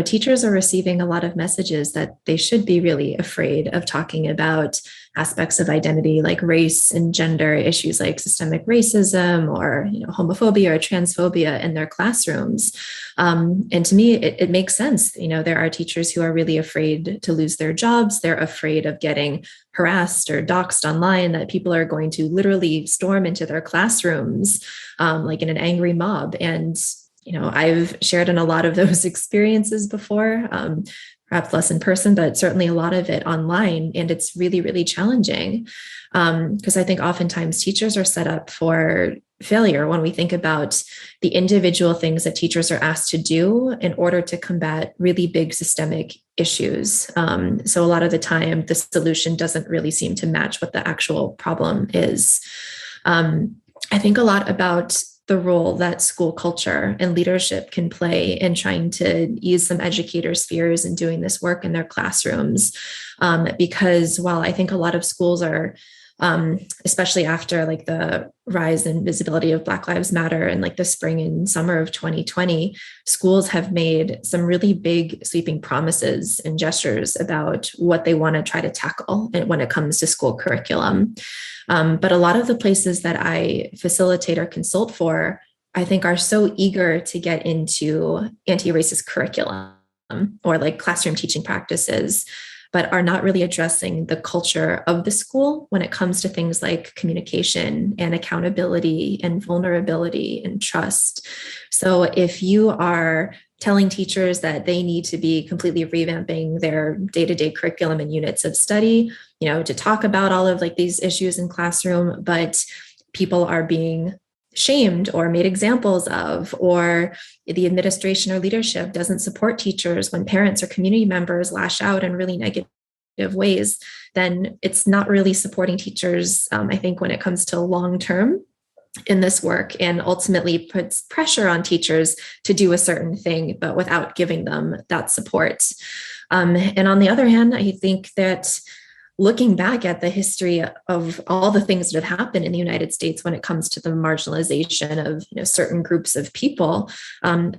teachers are receiving a lot of messages that they should be really afraid of talking about aspects of identity like race and gender, issues like systemic racism or homophobia or transphobia in their classrooms. And to me, it makes sense. There are teachers who are really afraid to lose their jobs. They're afraid of getting harassed or doxxed online, that people are going to literally storm into their classrooms like in an angry mob. And I've shared in a lot of those experiences before, perhaps less in person, but certainly a lot of it online. And it's really, really challenging because I think oftentimes teachers are set up for failure when we think about the individual things that teachers are asked to do in order to combat really big systemic issues. So a lot of the time, the solution doesn't really seem to match what the actual problem is. I think a lot about the role that school culture and leadership can play in trying to ease some educators' fears in doing this work in their classrooms. Because while I think a lot of schools are, especially after like the rise in visibility of Black Lives Matter and like the spring and summer of 2020, schools have made some really big sweeping promises and gestures about what they want to try to tackle when it comes to school curriculum. But a lot of the places that I facilitate or consult for, I think are so eager to get into anti-racist curriculum or like classroom teaching practices, but are not really addressing the culture of the school when it comes to things like communication and accountability and vulnerability and trust. So if you are telling teachers that they need to be completely revamping their day-to-day curriculum and units of study, to talk about all of like these issues in classroom, but people are being shamed or made examples of, or the administration or leadership doesn't support teachers when parents or community members lash out in really negative ways, then it's not really supporting teachers, I think, when it comes to long-term in this work, and ultimately puts pressure on teachers to do a certain thing, but without giving them that support. And on the other hand, I think that looking back at the history of all the things that have happened in the United States when it comes to the marginalization of certain groups of people,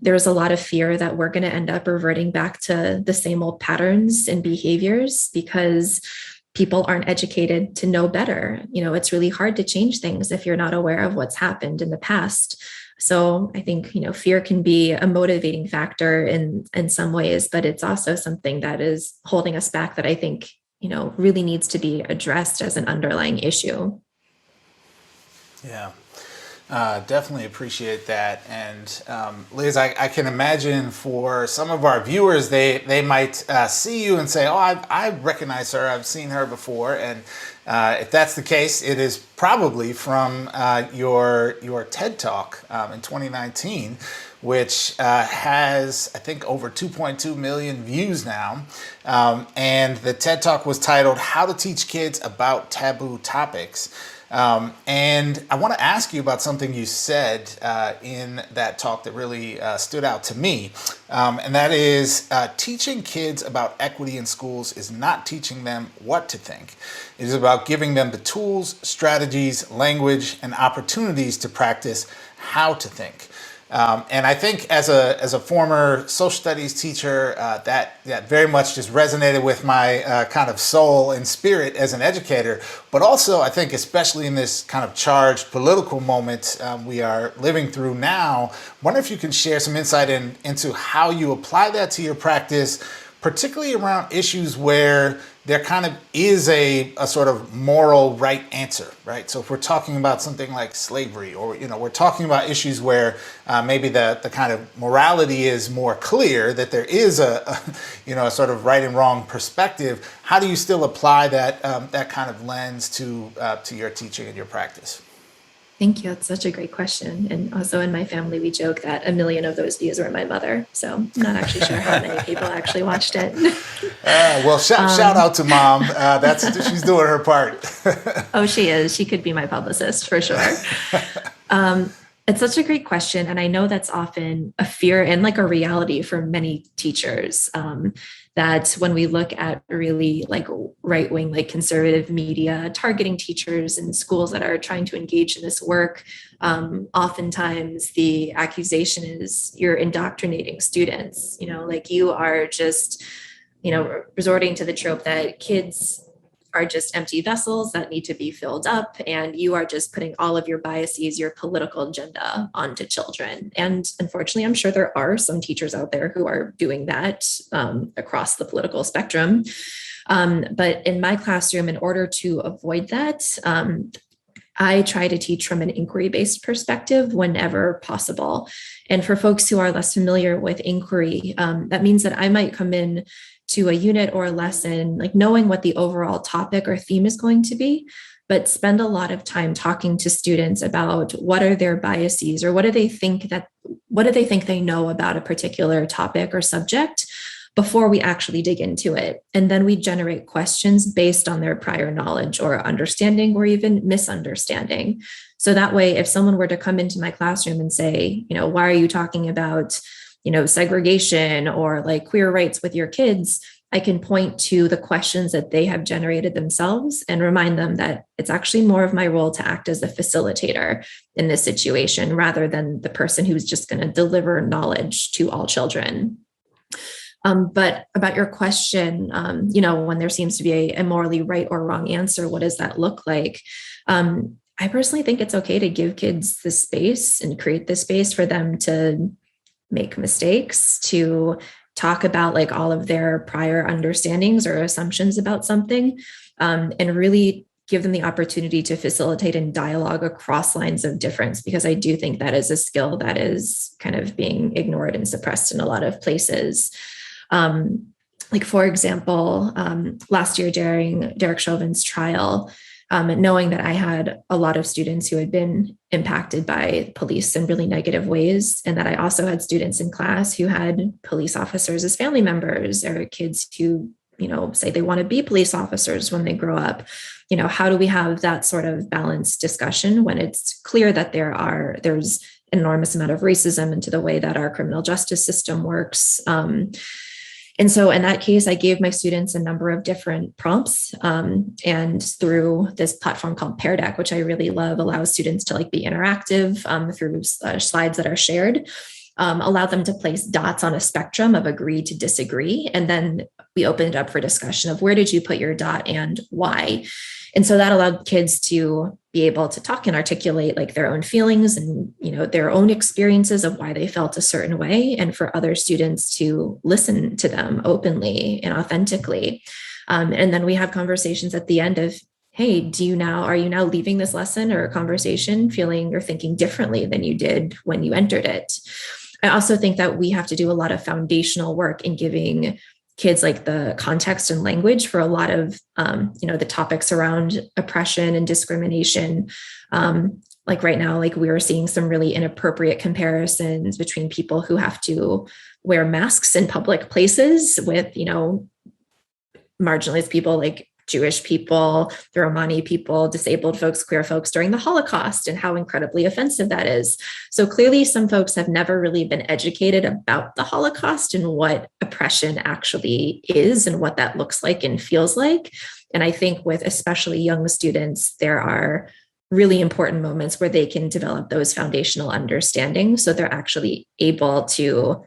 there's a lot of fear that we're going to end up reverting back to the same old patterns and behaviors because people aren't educated to know better. It's really hard to change things if you're not aware of what's happened in the past. So I think, fear can be a motivating factor in some ways, but it's also something that is holding us back that I think really needs to be addressed as an underlying issue. Yeah, definitely appreciate that. And Liz, I can imagine for some of our viewers, they might see you and say, oh, I recognize her, I've seen her before. And if that's the case, it is probably from your TED Talk in 2019, which has, I think, over 2.2 million views now. And the TED Talk was titled, How to Teach Kids About Taboo Topics. And I want to ask you about something you said in that talk that really stood out to me. And that is teaching kids about equity in schools is not teaching them what to think. It is about giving them the tools, strategies, language, and opportunities to practice how to think. And I think as a former social studies teacher, that very much just resonated with my kind of soul and spirit as an educator. But also, I think, especially in this kind of charged political moment we are living through now, I wonder if you can share some insight into how you apply that to your practice, particularly around issues where there kind of is a sort of moral right answer, right? So if we're talking about something like slavery, or we're talking about issues where maybe the kind of morality is more clear, that there is a sort of right and wrong perspective, how do you still apply that kind of lens to your teaching and your practice? Thank you. That's such a great question. And also in my family, we joke that 1 million of those views were my mother. So I'm not actually sure how many people actually watched it. Well, shout out to mom. She's doing her part. Oh, she is. She could be my publicist for sure. It's such a great question. And I know that's often a fear and like a reality for many teachers, that when we look at really like right wing, like conservative media targeting teachers in schools that are trying to engage in this work, oftentimes the accusation is you're indoctrinating students, like you are just, resorting to the trope that kids are just empty vessels that need to be filled up, and you are just putting all of your biases, your political agenda onto children. And unfortunately, I'm sure there are some teachers out there who are doing that across the political spectrum. But in my classroom, in order to avoid that, I try to teach from an inquiry-based perspective whenever possible. And for folks who are less familiar with inquiry, that means that I might come in to a unit or a lesson, like knowing what the overall topic or theme is going to be, but spend a lot of time talking to students about what are their biases, or what do they think they know about a particular topic or subject before we actually dig into it. And then we generate questions based on their prior knowledge or understanding or even misunderstanding. So that way, if someone were to come into my classroom and say, why are you talking about segregation or like queer rights with your kids, I can point to the questions that they have generated themselves and remind them that it's actually more of my role to act as a facilitator in this situation rather than the person who's just going to deliver knowledge to all children. But about your question, when there seems to be a morally right or wrong answer, what does that look like? I personally think it's okay to give kids the space and create the space for them to make mistakes, to talk about like all of their prior understandings or assumptions about something, and really give them the opportunity to facilitate and dialogue across lines of difference, because I do think that is a skill that is kind of being ignored and suppressed in a lot of places. Like, for example, last year during Derek Chauvin's trial, knowing that I had a lot of students who had been impacted by police in really negative ways, and that I also had students in class who had police officers as family members, or kids who, say they want to be police officers when they grow up. How do we have that sort of balanced discussion when it's clear that there's an enormous amount of racism into the way that our criminal justice system works? And so in that case, I gave my students a number of different prompts, and through this platform called Pear Deck, which I really love, allows students to be interactive through slides that are shared, allow them to place dots on a spectrum of agree to disagree. And then we opened it up for discussion of where did you put your dot and why? And so that allowed kids to be able to talk and articulate their own feelings and, their own experiences of why they felt a certain way, and for other students to listen to them openly and authentically. And then we have conversations at the end of, hey, are you now leaving this lesson or a conversation feeling or thinking differently than you did when you entered it? I also think that we have to do a lot of foundational work in giving kids the context and language for a lot of, the topics around oppression and discrimination. Right now, we are seeing some really inappropriate comparisons between people who have to wear masks in public places with, marginalized people like Jewish people, the Romani people, disabled folks, queer folks during the Holocaust, and how incredibly offensive that is. So clearly some folks have never really been educated about the Holocaust and what oppression actually is and what that looks like and feels like. And I think with especially young students, there are really important moments where they can develop those foundational understandings, so they're actually able to,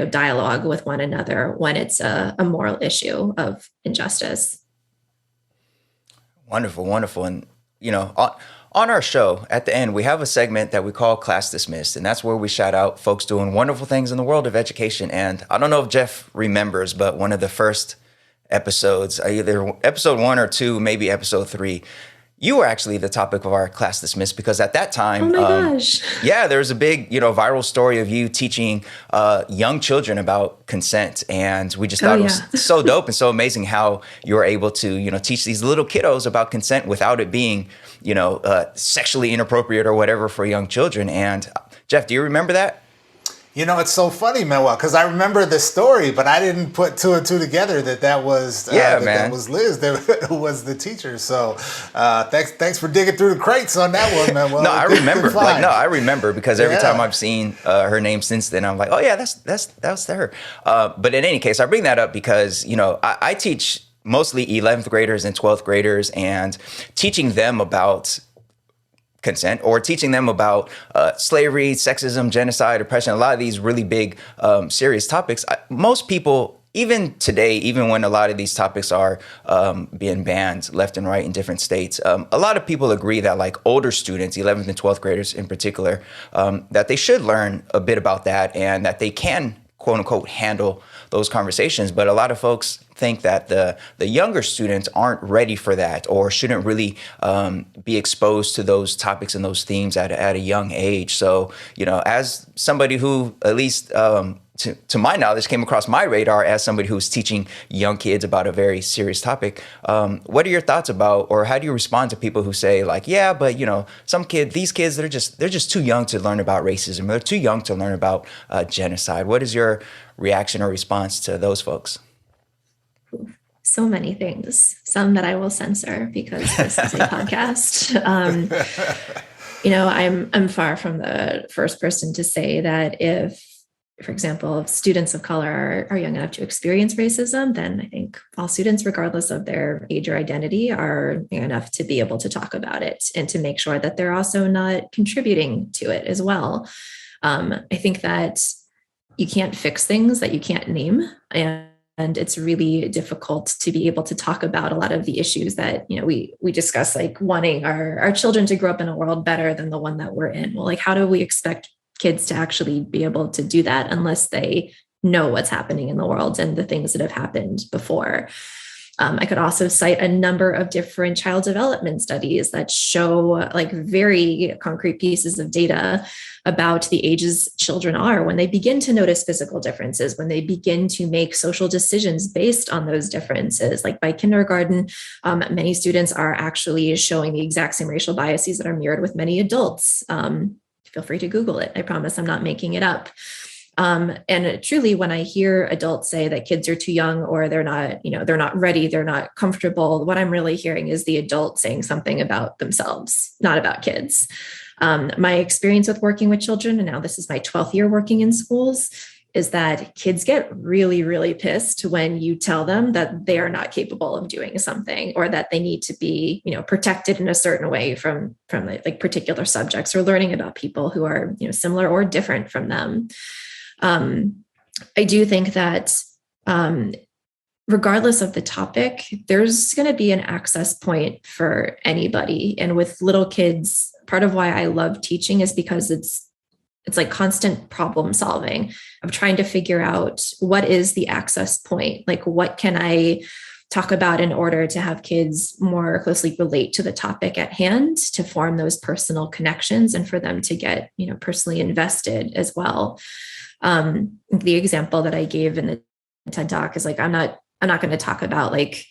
dialogue with one another when it's a moral issue of injustice. Wonderful, wonderful. And, on our show, at the end, we have a segment that we call Class Dismissed. And that's where we shout out folks doing wonderful things in the world of education. And I don't know if Jeff remembers, but one of the first episodes, either episode 1 or 2, maybe episode 3, you were actually the topic of our Class Dismissed, because at that time, oh my gosh. Yeah, there was a big, viral story of you teaching young children about consent. And we just thought it was so dope and so amazing how you were able to, teach these little kiddos about consent without it being, sexually inappropriate or whatever for young children. And Jeff, do you remember that? It's so funny, Manuel, because I remember the story, but I didn't put two and two together that was that was Liz that was the teacher. So thanks for digging through the crates on that one, Manuel. No, I remember. I remember because every time I've seen her name since then, I'm like, oh yeah, that's her. But in any case, I bring that up because I teach mostly 11th graders and 12th graders, and teaching them about consent or teaching them about slavery, sexism, genocide, oppression, a lot of these really big, serious topics. Most people, even today, even when a lot of these topics are being banned left and right in different states, a lot of people agree that like older students, 11th and 12th graders in particular, that they should learn a bit about that and that they can, quote unquote, handle those conversations. But a lot of folks think that the younger students aren't ready for that or shouldn't really be exposed to those topics and those themes at a young age. So, as somebody who, at least to my knowledge, came across my radar as somebody who's teaching young kids about a very serious topic, what are your thoughts about, or how do you respond to people who say like, yeah, but these kids, they're just too young to learn about racism. They're too young to learn about genocide. What is your reaction or response to those folks? So many things, some that I will censor because this is a podcast. I'm far from the first person to say that if, for example, if students of color are young enough to experience racism, then I think all students, regardless of their age or identity, are young enough to be able to talk about it and to make sure that they're also not contributing to it as well. I think that you can't fix things that you can't name, and it's really difficult to be able to talk about a lot of the issues that, we discuss, like wanting our children to grow up in a world better than the one that we're in. Well, like, how do we expect kids to actually be able to do that unless they know what's happening in the world and the things that have happened before? I could also cite a number of different child development studies that show like very concrete pieces of data about the ages children are when they begin to notice physical differences, when they begin to make social decisions based on those differences. Like by kindergarten, many students are actually showing the exact same racial biases that are mirrored with many adults. Feel free to Google it. I promise I'm not making it up. And truly, when I hear adults say that kids are too young or they're not ready, they're not comfortable, what I'm really hearing is the adult saying something about themselves, not about kids. My experience with working with children, and now this is my 12th year working in schools, is that kids get really, really pissed when you tell them that they are not capable of doing something or that they need to be, protected in a certain way from like particular subjects or learning about people who are, similar or different from them. I do think that regardless of the topic, there's going to be an access point for anybody. And with little kids, part of why I love teaching is because it's like constant problem solving of trying to figure out what is the access point, like what can I talk about in order to have kids more closely relate to the topic at hand, to form those personal connections and for them to get, personally invested as well. The example that I gave in the TED Talk is like, I'm not going to talk about like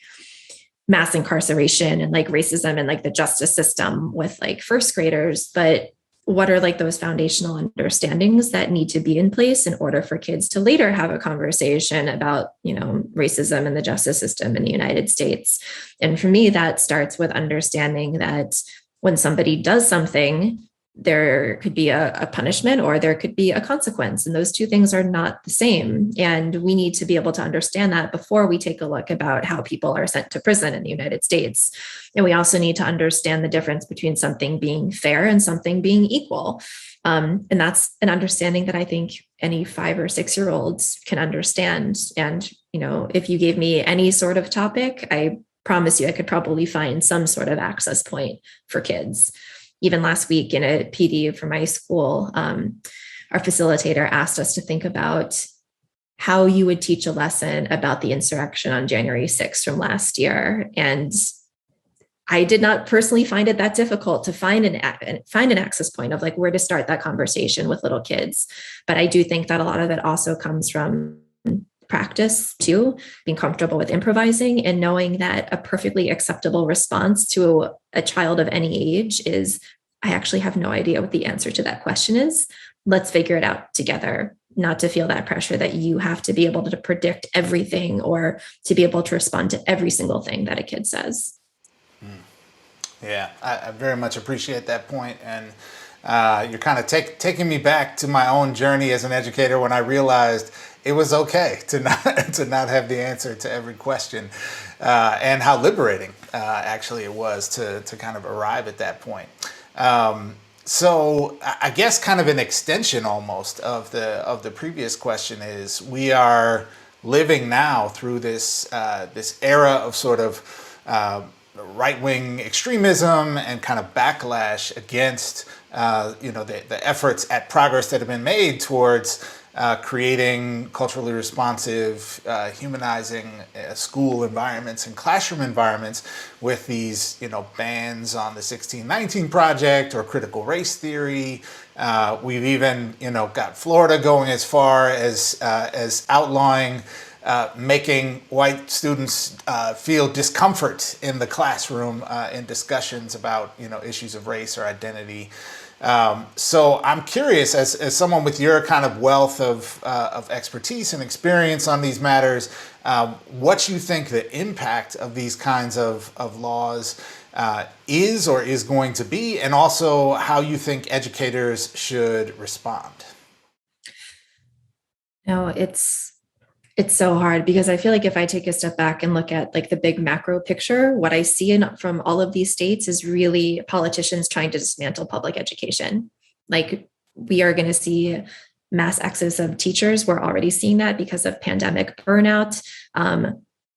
mass incarceration and like racism and like the justice system with like first graders, but what are like those foundational understandings that need to be in place in order for kids to later have a conversation about, racism and the justice system in the United States. And for me, that starts with understanding that when somebody does something, there could be a punishment or there could be a consequence. And those two things are not the same. And we need to be able to understand that before we take a look about how people are sent to prison in the United States. And we also need to understand the difference between something being fair and something being equal. And that's an understanding that I think any 5 or 6 year olds can understand. And, if you gave me any sort of topic, I promise you I could probably find some sort of access point for kids. Even last week in a PD for my school, our facilitator asked us to think about how you would teach a lesson about the insurrection on January 6th from last year. And I did not personally find it that difficult to find an access point of like where to start that conversation with little kids. But I do think that a lot of it also comes from practice too, being comfortable with improvising and knowing that a perfectly acceptable response to a child of any age is, I actually have no idea what the answer to that question is. Let's figure it out together. not to feel that pressure that you have to be able to predict everything or to be able to respond to every single thing that a kid says. Yeah, I very much appreciate that point. And you're kind of taking me back to my own journey as an educator when I realized it was okay to not have the answer to every question, and how liberating actually it was to kind of arrive at that point. So I guess kind of an extension almost of the previous question is, we are living now through this era of sort of right-wing extremism and kind of backlash against the efforts at progress that have been made towards creating culturally responsive, humanizing school environments and classroom environments with these, bans on the 1619 Project or critical race theory. We've even, got Florida going as far as outlawing making white students feel discomfort in the classroom in discussions about issues of race or identity. So I'm curious, as someone with your kind of wealth of expertise and experience on these matters, what you think the impact of these kinds of laws is or is going to be, and also how you think educators should respond. No, it's so hard, because I feel like if I take a step back and look at like the big macro picture, what I see from all of these states is really politicians trying to dismantle public education. Like, we are going to see mass exodus of teachers. We're already seeing that because of pandemic burnout.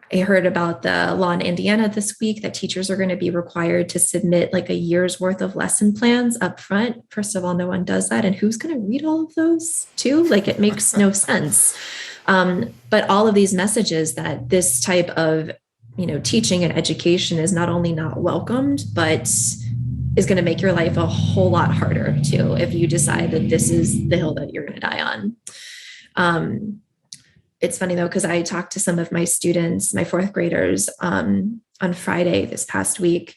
I heard about the law in Indiana this week that teachers are going to be required to submit like a year's worth of lesson plans up front. First of all, no one does that. And who's going to read all of those too? Like, it makes no sense. But all of these messages that this type of, teaching and education is not only not welcomed, but is going to make your life a whole lot harder too, if you decide that this is the hill that you're going to die on. It's funny though, because I talked to some of my students, my fourth graders, on Friday this past week,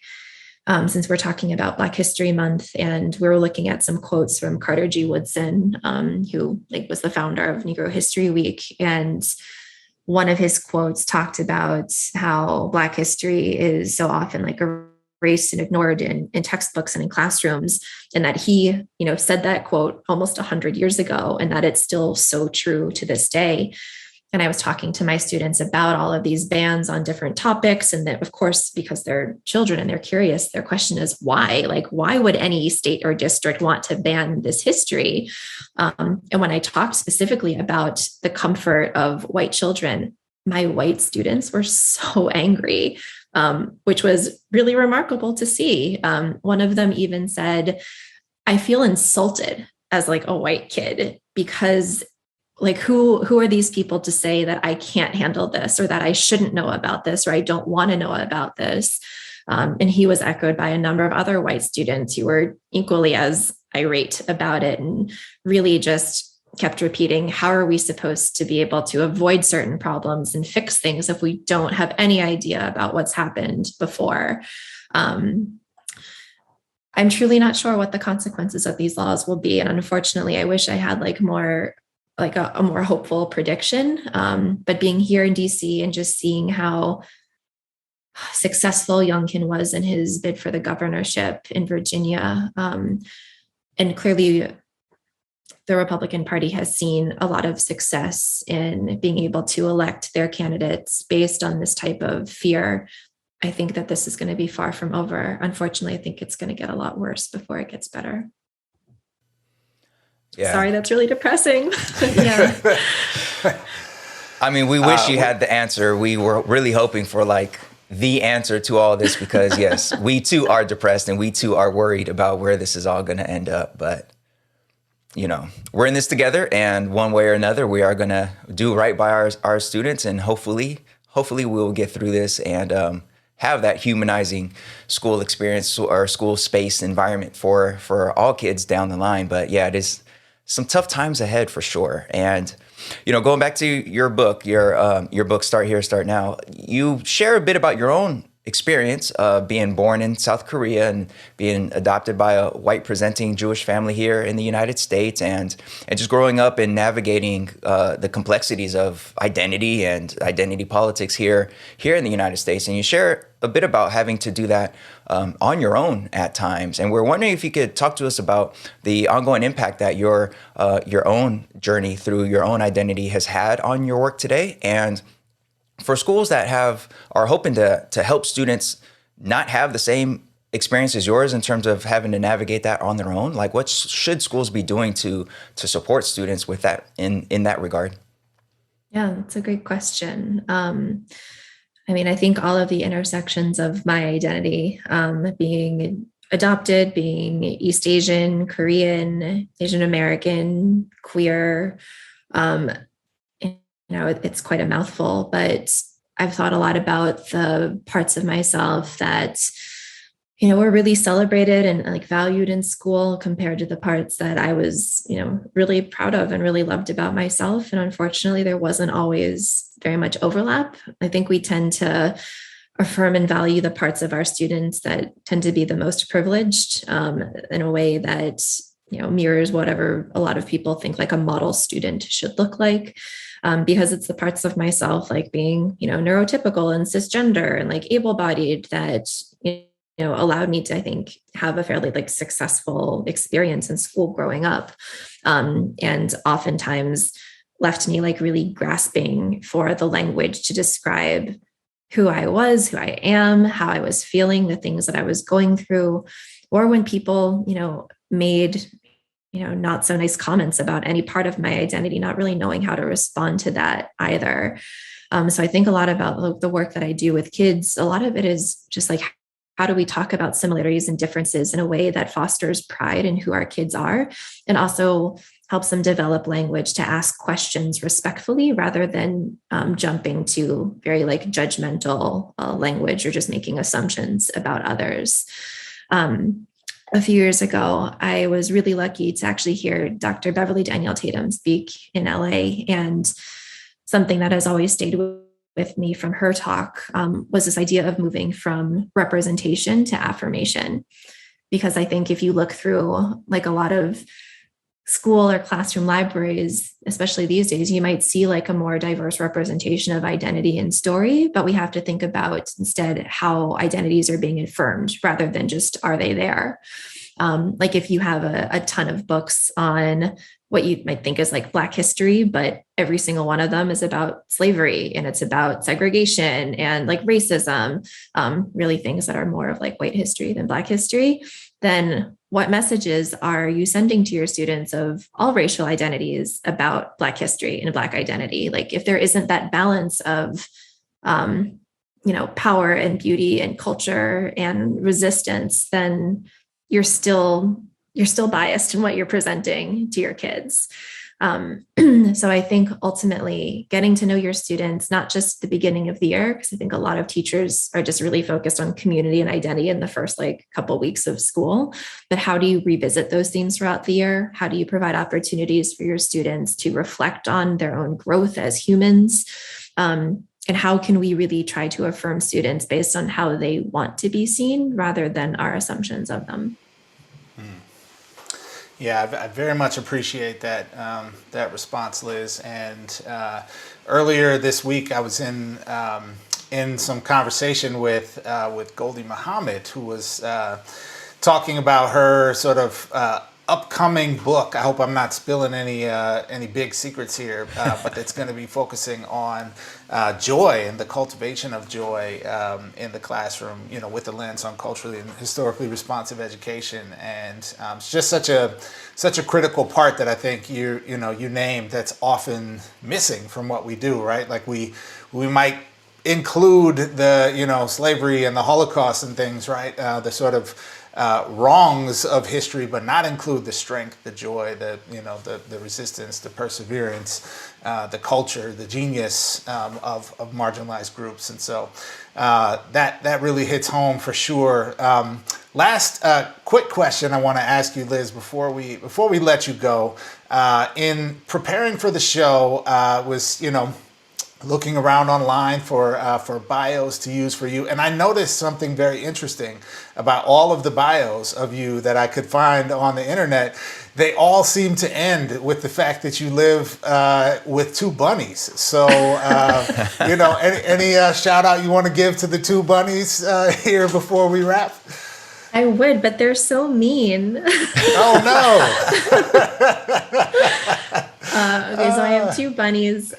since we're talking about Black History Month, and we were looking at some quotes from Carter G. Woodson, who was the founder of Negro History Week. And one of his quotes talked about how Black history is so often like erased and ignored in textbooks and in classrooms, and that he, said that quote almost 100 years ago, and that it's still so true to this day. And I was talking to my students about all of these bans on different topics. And that, of course, because they're children and they're curious, their question is why? Like, why would any state or district want to ban this history? And when I talked specifically about the comfort of white children, my white students were so angry, which was really remarkable to see. One of them even said, I feel insulted as like a white kid, because like, who are these people to say that I can't handle this, or that I shouldn't know about this, or I don't want to know about this? And he was echoed by a number of other white students who were equally as irate about it, and really just kept repeating, how are we supposed to be able to avoid certain problems and fix things if we don't have any idea about what's happened before? I'm truly not sure what the consequences of these laws will be. And unfortunately, I wish I had a more hopeful prediction. But being here in DC and just seeing how successful Youngkin was in his bid for the governorship in Virginia, and clearly the Republican Party has seen a lot of success in being able to elect their candidates based on this type of fear. I think that this is going to be far from over. Unfortunately, I think it's going to get a lot worse before it gets better. Yeah. Sorry, that's really depressing. Yeah. I mean, we wish you had the answer. We were really hoping for the answer to all this, because yes, we too are depressed and we too are worried about where this is all going to end up. But, we're in this together, and one way or another, we are going to do right by our students, and hopefully we'll get through this and have that humanizing school experience or school space environment for all kids down the line. But yeah, it is some tough times ahead for sure. And, going back to your book, your book, Start Here, Start Now, you share a bit about your own experience being born in South Korea and being adopted by a white presenting Jewish family here in the United States, and just growing up and navigating the complexities of identity and identity politics here in the United States. And you share a bit about having to do that on your own at times. And we're wondering if you could talk to us about the ongoing impact that your own journey through your own identity has had on your work today, and for schools that are hoping to help students not have the same experience as yours in terms of having to navigate that on their own. Like, what should schools be doing to support students with that in that regard? Yeah, that's a great question. I think all of the intersections of my identity, being adopted, being East Asian, Korean, Asian American, queer, it's quite a mouthful, but I've thought a lot about the parts of myself that, were really celebrated and like valued in school compared to the parts that I was, really proud of and really loved about myself. And unfortunately, there wasn't always very much overlap. I think we tend to affirm and value the parts of our students that tend to be the most privileged in a way that, mirrors whatever a lot of people think like a model student should look like. Because it's the parts of myself like being, neurotypical and cisgender and like able-bodied that, allowed me to, I think, have a fairly like successful experience in school growing up. And oftentimes left me like really grasping for the language to describe who I was, who I am, how I was feeling, the things that I was going through, or when people, made not so nice comments about any part of my identity, not really knowing how to respond to that either. So I think a lot about the work that I do with kids, a lot of it is just like, how do we talk about similarities and differences in a way that fosters pride in who our kids are, and also helps them develop language to ask questions respectfully rather than jumping to very like judgmental language or just making assumptions about others. A few years ago, I was really lucky to actually hear Dr. Beverly Daniel Tatum speak in LA. And something that has always stayed with me from her talk was this idea of moving from representation to affirmation. Because I think if you look through like a lot of school or classroom libraries, especially these days, you might see like a more diverse representation of identity and story, but we have to think about instead how identities are being affirmed rather than just, are they there? Like if you have a ton of books on what you might think is like Black history, but every single one of them is about slavery and it's about segregation and like racism, really things that are more of like white history than Black history, then what messages are you sending to your students of all racial identities about Black history and Black identity? Like if there isn't that balance of, power and beauty and culture and resistance, then you're still biased in what you're presenting to your kids. So I think ultimately getting to know your students, not just the beginning of the year, because I think a lot of teachers are just really focused on community and identity in the first like couple of weeks of school, but how do you revisit those themes throughout the year? How do you provide opportunities for your students to reflect on their own growth as humans? And how can we really try to affirm students based on how they want to be seen rather than our assumptions of them? Yeah, I very much appreciate that response, Liz. And earlier this week, I was in some conversation with Goldie Muhammad, who was talking about her sort of upcoming book. I hope I'm not spilling any big secrets here, but it's going to be focusing on joy and the cultivation of joy in the classroom, with the lens on culturally and historically responsive education. And it's just such a critical part that I think you named that's often missing from what we do, right? Like we might include the slavery and the Holocaust and things, right? The sort of wrongs of history, but not include the strength, the joy, the resistance, the perseverance, the culture, the genius of marginalized groups. And so that really hits home for sure. Last quick question I want to ask you, Liz, before we let you go. In preparing for the show, was looking around online for bios to use for you, and I noticed something very interesting about all of the bios of you that I could find on the internet. They all seem to end with the fact that you live with two bunnies. So, any shout out you want to give to the two bunnies here before we wrap? I would, but they're so mean. Oh no. Okay, so I have two bunnies.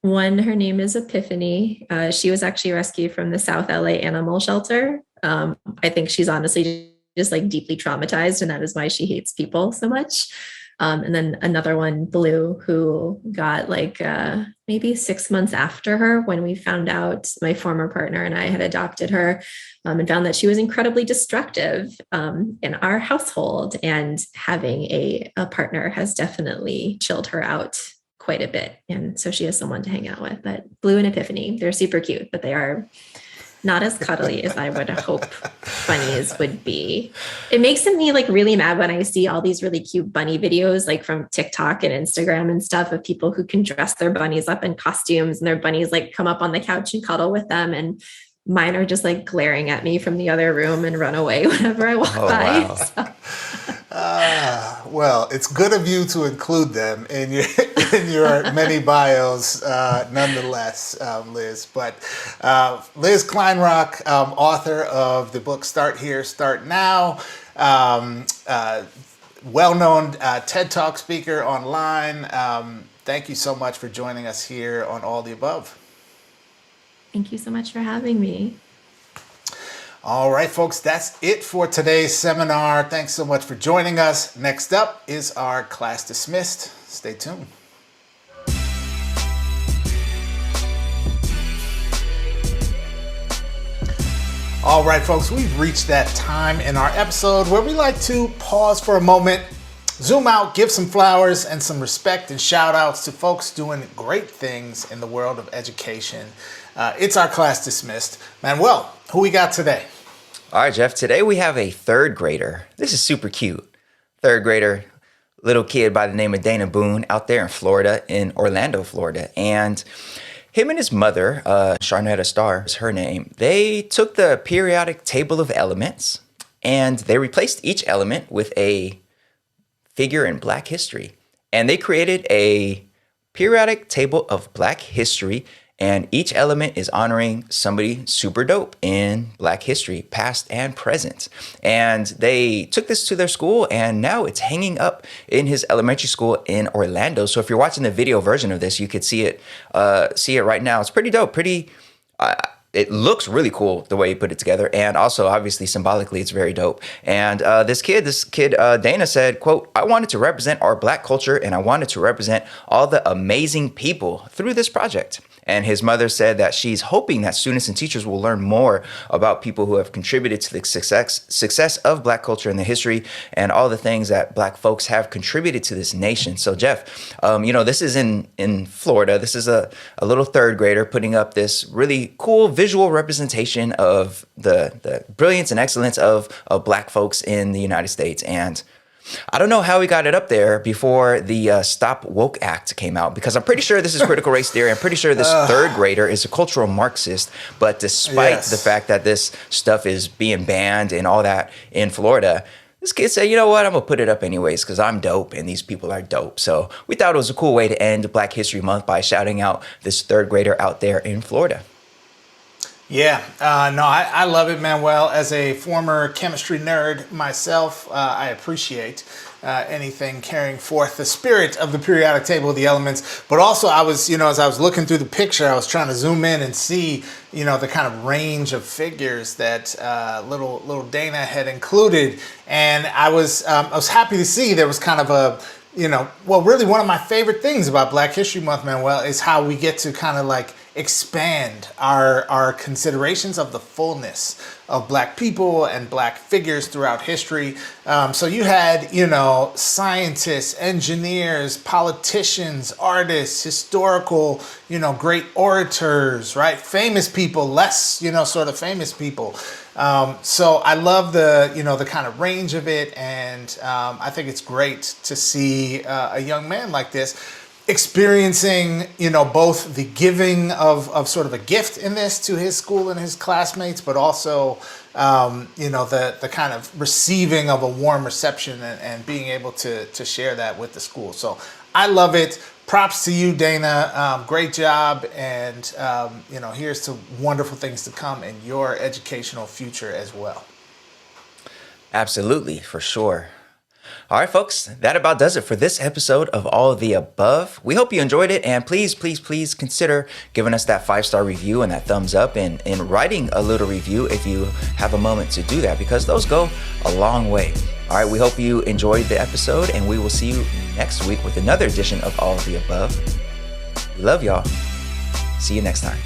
One, her name is Epiphany. She was actually rescued from the South LA animal shelter. I think she's honestly just like deeply traumatized, and that is why she hates people so much. And then another one, Blue, who got like maybe 6 months after her, when we found out, my former partner and I had adopted her, and found that she was incredibly destructive in our household. And having a partner has definitely chilled her out quite a bit. And so she has someone to hang out with. But Blue and Epiphany, they're super cute, but they are not as cuddly as I would hope bunnies would be. It makes me like really mad when I see all these really cute bunny videos, like from TikTok and Instagram and stuff, of people who can dress their bunnies up in costumes and their bunnies like come up on the couch and cuddle with them. And mine are just like glaring at me from the other room and run away whenever I walk by. Wow. So. Well, it's good of you to include them in your many bios, nonetheless, Liz. But Liz Kleinrock, author of the book Start Here, Start Now, well-known TED Talk speaker online. Thank you so much for joining us here on All the Above. Thank you so much for having me. All right, folks, that's it for today's seminar. Thanks so much for joining us. Next up is our class dismissed. Stay tuned. All right, folks, we've reached that time in our episode where we like to pause for a moment, zoom out, give some flowers and some respect and shout outs to folks doing great things in the world of education. It's our class dismissed. Manuel, who we got today? All right, Jeff, today we have a third grader. This is super cute. Third grader, little kid by the name of Dana Boone out there in Florida, in Orlando, Florida. And him and his mother, Sharnetta Starr is her name, they took the periodic table of elements and they replaced each element with a figure in Black history. And they created a periodic table of Black history, and each element is honoring somebody super dope in Black history, past and present. And they took this to their school, and now it's hanging up in his elementary school in Orlando. So if you're watching the video version of this, you could see it right now. It's pretty dope, it looks really cool the way he put it together. And also, obviously, symbolically, it's very dope. And this kid, Dana said, quote, "I wanted to represent our Black culture, and I wanted to represent all the amazing people through this project." And his mother said that she's hoping that students and teachers will learn more about people who have contributed to the success of Black culture and the history and all the things that Black folks have contributed to this nation. So, Jeff, this is in Florida. This is a little third grader putting up this really cool visual representation of the brilliance and excellence of Black folks in the United States. And I don't know how we got it up there before the Stop Woke Act came out, because I'm pretty sure this is critical race theory. I'm pretty sure this third grader is a cultural Marxist. But despite the fact that this stuff is being banned and all that in Florida, this kid said, you know what, I'm going to put it up anyways because I'm dope and these people are dope. So we thought it was a cool way to end Black History Month by shouting out this third grader out there in Florida. Yeah, I love it, Manuel. As a former chemistry nerd myself, I appreciate anything carrying forth the spirit of the periodic table of the elements. But also, I was, as I was looking through the picture, I was trying to zoom in and see, the kind of range of figures that little Dana had included, and I was happy to see there was kind of a, really one of my favorite things about Black History Month, Manuel, is how we get to kind of like expand our considerations of the fullness of Black people and Black figures throughout history. So you had, scientists, engineers, politicians, artists, historical, great orators, right? Famous people, less, sort of famous people. So I love the kind of range of it. And I think it's great to see a young man like this. experiencing, both the giving of sort of a gift in this to his school and his classmates, but also, the kind of receiving of a warm reception and being able to share that with the school. So I love it. Props to you, Dana. Great job. And, here's to wonderful things to come in your educational future as well. Absolutely, for sure. All right, folks, that about does it for this episode of All of the Above. We hope you enjoyed it, and please consider giving us that 5-star review and that thumbs up, and writing a little review if you have a moment to do that, because those go a long way. All right, we hope you enjoyed the episode, and we will see you next week with another edition of All of the Above. We love y'all. See you next time.